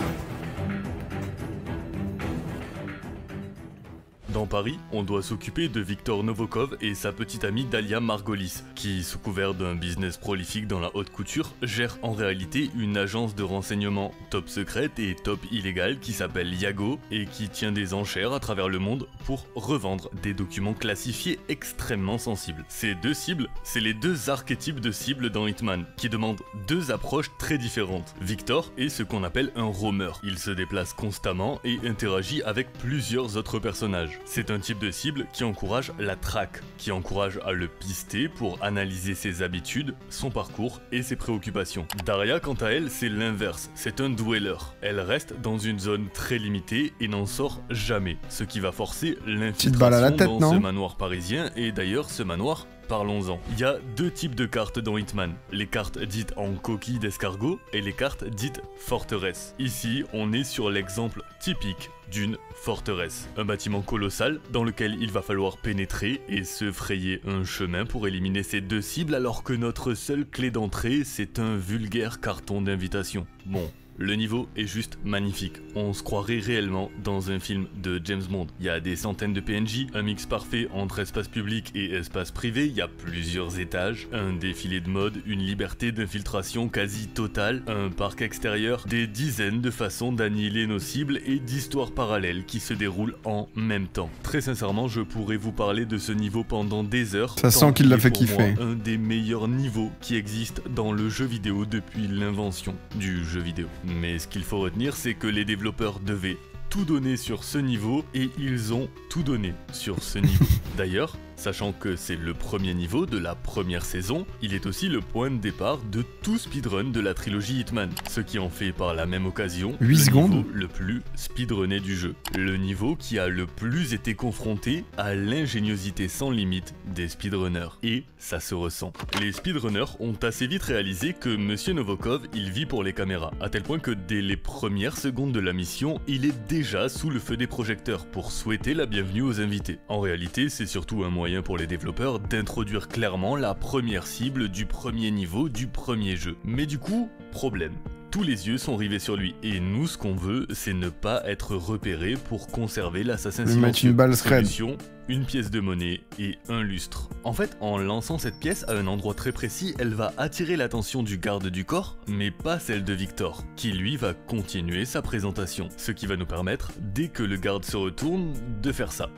Speaker 2: Dans Paris, on doit s'occuper de Victor Novokov et sa petite amie Dalia Margolis, qui, sous couvert d'un business prolifique dans la haute couture, gère en réalité une agence de renseignement top secrète et top illégale qui s'appelle Yago et qui tient des enchères à travers le monde pour revendre des documents classifiés extrêmement sensibles. Ces deux cibles, c'est les deux archétypes de cibles dans Hitman, qui demandent deux approches très différentes. Victor est ce qu'on appelle un roamer. Il se déplace constamment et interagit avec plusieurs autres personnages. C'est un type de cible qui encourage la traque, qui encourage à le pister pour analyser ses habitudes, son parcours et ses préoccupations. Daria, quant à elle, c'est l'inverse, c'est un dweller. Elle reste dans une zone très limitée et n'en sort jamais, ce qui va forcer l'infiltration dans ce manoir parisien, et d'ailleurs ce manoir, parlons-en. Il y a deux types de cartes dans Hitman, les cartes dites en coquille d'escargot et les cartes dites forteresse. Ici, on est sur l'exemple typique d'une forteresse. Un bâtiment colossal dans lequel il va falloir pénétrer et se frayer un chemin pour éliminer ces deux cibles, alors que notre seule clé d'entrée, c'est un vulgaire carton d'invitation. Bon. Le niveau est juste magnifique, on se croirait réellement dans un film de James Bond. Il y a des centaines de PNJ, un mix parfait entre espace public et espace privé, il y a plusieurs étages, un défilé de mode, une liberté d'infiltration quasi totale, un parc extérieur, des dizaines de façons d'annihiler nos cibles et d'histoires parallèles qui se déroulent en même temps. Très sincèrement, je pourrais vous parler de ce niveau pendant des heures.
Speaker 1: Ça sent qu'il l'a fait kiffer.
Speaker 2: Un des meilleurs niveaux qui existent dans le jeu vidéo depuis l'invention du jeu vidéo. Mais ce qu'il faut retenir, c'est que les développeurs devaient tout donner sur ce niveau et ils ont tout donné sur ce niveau. D'ailleurs, Sachant que c'est le premier niveau de la première saison, il est aussi le point de départ de tout speedrun de la trilogie Hitman, ce qui en fait par la même occasion
Speaker 1: 8
Speaker 2: le
Speaker 1: secondes
Speaker 2: niveau le plus speedrunné du jeu. Le niveau qui a le plus été confronté à l'ingéniosité sans limite des speedrunners. Et ça se ressent. Les speedrunners ont assez vite réalisé que Monsieur Novokov, il vit pour les caméras, à tel point que dès les premières secondes de la mission, il est déjà sous le feu des projecteurs pour souhaiter la bienvenue aux invités. En réalité, c'est surtout un moyen pour les développeurs d'introduire clairement la première cible du premier niveau du premier jeu. Mais du coup, problème. Tous les yeux sont rivés sur lui, et nous ce qu'on veut, c'est ne pas être repéré pour conserver l'assassin silencieux. Solution, une pièce de monnaie et un lustre. En fait, en lançant cette pièce à un endroit très précis, elle va attirer l'attention du garde du corps, mais pas celle de Victor, qui lui va continuer sa présentation, ce qui va nous permettre, dès que le garde se retourne, de faire ça.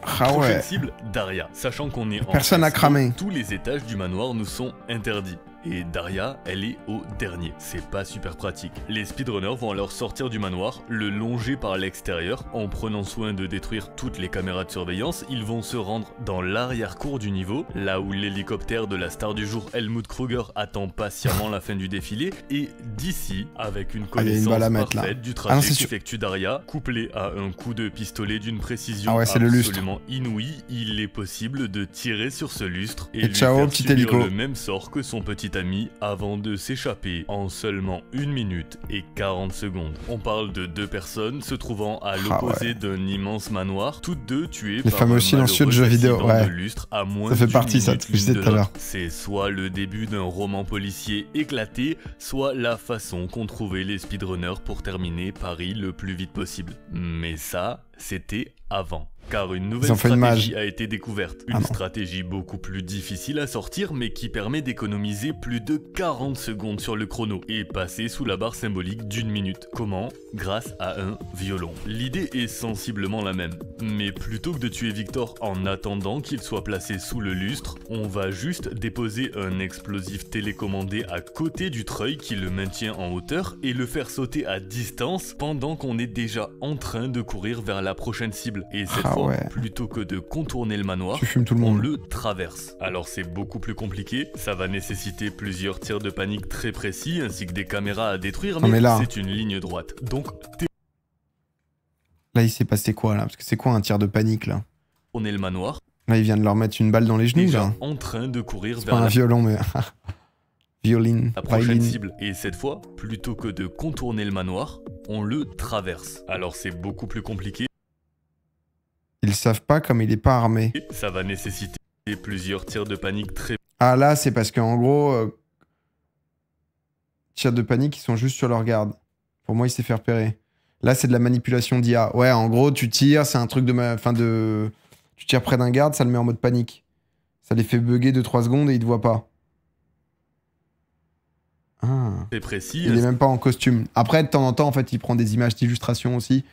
Speaker 1: Ah ouais.
Speaker 2: Prochaine cible, Daria. Sachant qu'on est
Speaker 1: Personne n'a cramé.
Speaker 2: Tous les étages du manoir nous sont interdits. Et Daria, elle est au dernier. C'est pas super pratique. Les speedrunners vont alors sortir du manoir, le longer par l'extérieur. En prenant soin de détruire toutes les caméras de surveillance, ils vont se rendre dans l'arrière-cour du niveau, là où l'hélicoptère de la star du jour, Helmut Kruger, attend patiemment la fin du défilé. Et d'ici, avec une connaissance parfaite du trajet qu'effectue Daria, couplé à un coup de pistolet d'une précision absolument inouïe, il est possible de tirer sur ce lustre et lui faire subir le même sort que son petit ami avant de s'échapper en seulement 1 minute et 40 secondes. On parle de 2 personnes se trouvant à l'opposé d'un immense manoir, toutes deux tuées par
Speaker 1: fameux silencieux de jeux vidéo,
Speaker 2: de lustre à moins
Speaker 1: ça fait partie ça, tu disais tout à l'heure.
Speaker 2: C'est soit le début d'un roman policier éclaté, soit la façon qu'ont trouvé les speedrunners pour terminer Paris le plus vite possible. Mais ça, c'était avant. Car une nouvelle stratégie a été découverte. Une stratégie beaucoup plus difficile à sortir, mais qui permet d'économiser plus de 40 secondes sur le chrono et passer sous la barre symbolique d'1 minute. Comment? Grâce à un violon. L'idée est sensiblement la même. Mais plutôt que de tuer Victor en attendant qu'il soit placé sous le lustre, on va juste déposer un explosif télécommandé à côté du treuil qui le maintient en hauteur et le faire sauter à distance pendant qu'on est déjà en train de courir vers la prochaine cible. Et cette fois, plutôt que de contourner le manoir, on le traverse. Alors c'est beaucoup plus compliqué, ça va nécessiter plusieurs tirs de panique très précis ainsi que des caméras à détruire, mais c'est une ligne droite. Donc
Speaker 1: là il s'est passé quoi là? Parce que c'est quoi un tir de panique là?
Speaker 2: On est le manoir.
Speaker 1: Là il vient de leur mettre une balle dans les genoux là.
Speaker 2: En train de courir vers
Speaker 1: pas un violon mais violine.
Speaker 2: La prochaine cible. Et cette fois, plutôt que de contourner le manoir, on le traverse. Alors c'est beaucoup plus compliqué.
Speaker 1: Ils savent pas comme il est pas armé.
Speaker 2: Ça va nécessiter plusieurs tirs de panique très...
Speaker 1: Ah là, c'est parce qu'en gros... tirs de panique, ils sont juste sur leur garde. Pour moi, il s'est fait repérer. Là, c'est de la manipulation d'IA. Ouais, en gros, tu tires, c'est un truc de... Tu tires près d'un garde, ça le met en mode panique. Ça les fait bugger 2-3 secondes et ils te voient pas. Ah.
Speaker 2: C'est précis.
Speaker 1: Il est même pas en costume. Après, de temps en temps, en fait, il prend des images d'illustration aussi.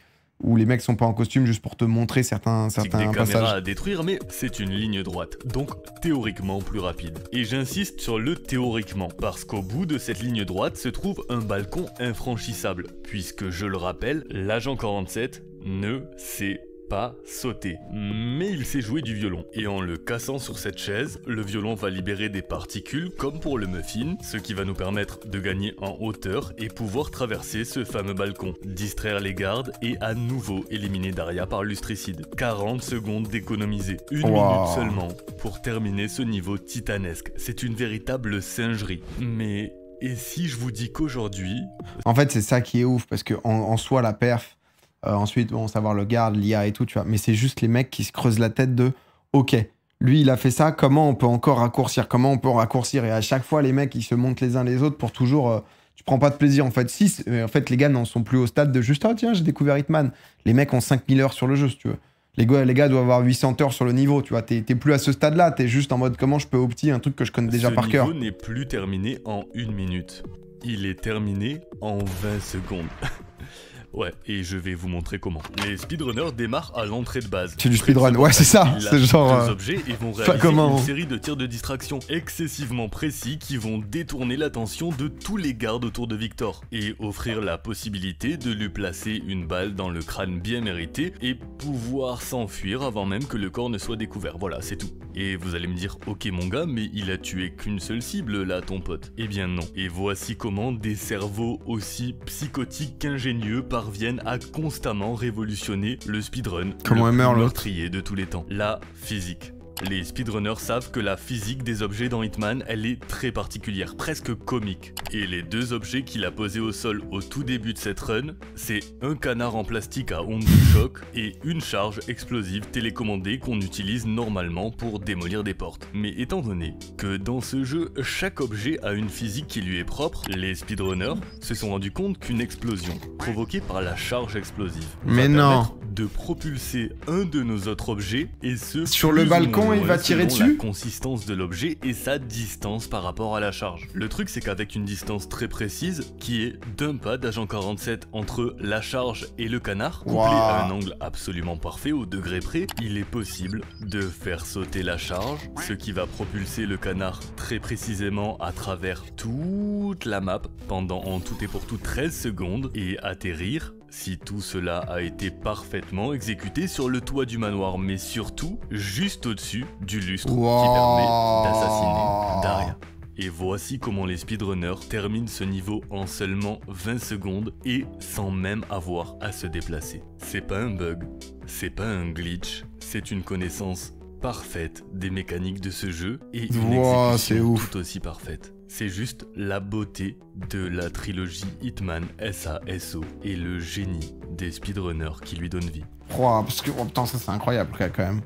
Speaker 1: Où les mecs sont pas en costume juste pour te montrer certains
Speaker 2: des
Speaker 1: passages.
Speaker 2: Caméras à détruire, mais c'est une ligne droite, donc théoriquement plus rapide. Et j'insiste sur le théoriquement, parce qu'au bout de cette ligne droite se trouve un balcon infranchissable, puisque je le rappelle, l'agent 47 ne sait pas sauter, mais il sait jouer du violon. Et en le cassant sur cette chaise, le violon va libérer des particules comme pour le muffin, ce qui va nous permettre de gagner en hauteur et pouvoir traverser ce fameux balcon, distraire les gardes et à nouveau éliminer Daria par lustricide. 40 secondes d'économiser, 1 minute seulement pour terminer ce niveau titanesque. C'est une véritable singerie. Mais et si je vous dis qu'aujourd'hui...
Speaker 1: En fait, c'est ça qui est ouf, parce que en soi, la perf, ensuite, bon, savoir le garde, l'IA et tout, tu vois. Mais c'est juste les mecs qui se creusent la tête de « Ok, lui, il a fait ça, comment on peut encore raccourcir? Comment on peut raccourcir ?» Et à chaque fois, les mecs, ils se montent les uns les autres pour toujours... tu prends pas de plaisir, en fait. En fait, les gars n'en sont plus au stade de juste « Oh, tiens, j'ai découvert Hitman. » Les mecs ont 5000 heures sur le jeu, si tu veux. Les gars doivent avoir 800 heures sur le niveau, tu vois. T'es plus à ce stade-là, t'es juste en mode « Comment je peux opti un truc que je connais déjà par cœur ?»
Speaker 2: Ce niveau n'est plus terminé en 1 minute. Il est terminé en 20 secondes. Ouais, et je vais vous montrer comment. Les speedrunners démarrent à l'entrée de base.
Speaker 1: C'est du speedrun, ouais c'est ça, c'est genre...
Speaker 2: Deux objets et vont réaliser une série de tirs de distraction excessivement précis qui vont détourner l'attention de tous les gardes autour de Victor et offrir la possibilité de lui placer une balle dans le crâne bien mérité et pouvoir s'enfuir avant même que le corps ne soit découvert. Voilà, c'est tout. Et vous allez me dire, ok mon gars, mais il a tué qu'une seule cible là, ton pote. Eh bien non. Et voici comment des cerveaux aussi psychotiques qu'ingénieux parviennent à constamment révolutionner le speedrun,
Speaker 1: comment
Speaker 2: le plus
Speaker 1: meurt
Speaker 2: meurtrier de tous les temps. La physique. Les speedrunners savent que la physique des objets dans Hitman, elle est très particulière, presque comique. Et les deux objets qu'il a posés au sol au tout début de cette run, c'est un canard en plastique à ondes de choc et une charge explosive télécommandée qu'on utilise normalement pour démolir des portes. Mais étant donné que dans ce jeu, chaque objet a une physique qui lui est propre, les speedrunners se sont rendus compte qu'une explosion, provoquée par la charge explosive,
Speaker 1: mais non,
Speaker 2: de propulser un de nos autres objets, et ce
Speaker 1: sur le balcon il va tirer dessus.
Speaker 2: La consistance de l'objet et sa distance par rapport à la charge. Le truc c'est qu'avec une distance très précise, qui est d'un pas d'agent 47 entre la charge et le canard, couplé à un angle absolument parfait au degré près, il est possible de faire sauter la charge, ce qui va propulser le canard très précisément à travers toute la map pendant en tout et pour tout 13 secondes et atterrir, si tout cela a été parfaitement exécuté, sur le toit du manoir, mais surtout juste au-dessus du lustre qui permet d'assassiner Daria. Et voici comment les speedrunners terminent ce niveau en seulement 20 secondes et sans même avoir à se déplacer. C'est pas un bug, c'est pas un glitch, c'est une connaissance parfaite des mécaniques de ce jeu et une exécution tout aussi parfaite. C'est juste la beauté de la trilogie Hitman SASO et le génie des speedrunners qui lui donnent vie.
Speaker 1: Parce que, putain, ça c'est incroyable quand même.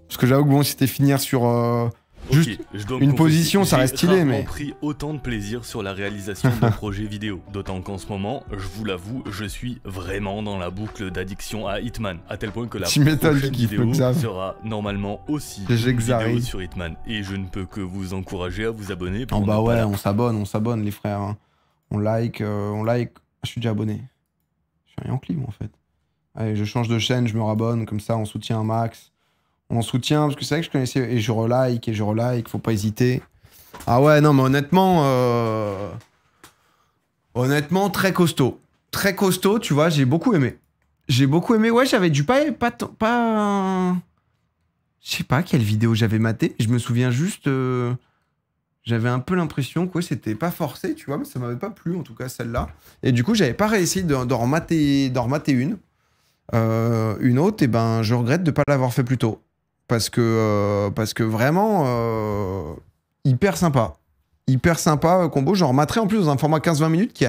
Speaker 1: Parce que j'avoue que bon, si c'était finir sur juste une position, ça reste stylé, mais...
Speaker 2: J'ai pris autant de plaisir sur la réalisation d'un projet vidéo. D'autant qu'en ce moment, je vous l'avoue, je suis vraiment dans la boucle d'addiction à Hitman. À tel point que la prochaine vidéo sera normalement aussi une vidéo sur Hitman. Et je ne peux que vous encourager à vous abonner pour
Speaker 1: bah ouais, on s'abonne les frères. Hein. On like. Je suis déjà abonné. Je suis un Yankee moi en fait. Allez, je change de chaîne, je me rabonne, comme ça on soutient un max. On soutient, parce que c'est vrai que je connaissais, et je relike, faut pas hésiter. Ah ouais, non, mais honnêtement, très costaud. Très costaud, tu vois, j'ai beaucoup aimé. Ouais, j'avais dû pas... Je sais pas quelle vidéo j'avais maté, je me souviens juste... J'avais un peu l'impression que c'était pas forcé, tu vois, mais ça m'avait pas plu, en tout cas, celle-là. Et du coup, j'avais pas réussi d'en remater une. Une autre, et ben, je regrette de pas l'avoir fait plus tôt. Parce que vraiment, hyper sympa combo. J'en rematerai en plus dans un format 15-20 minutes qui est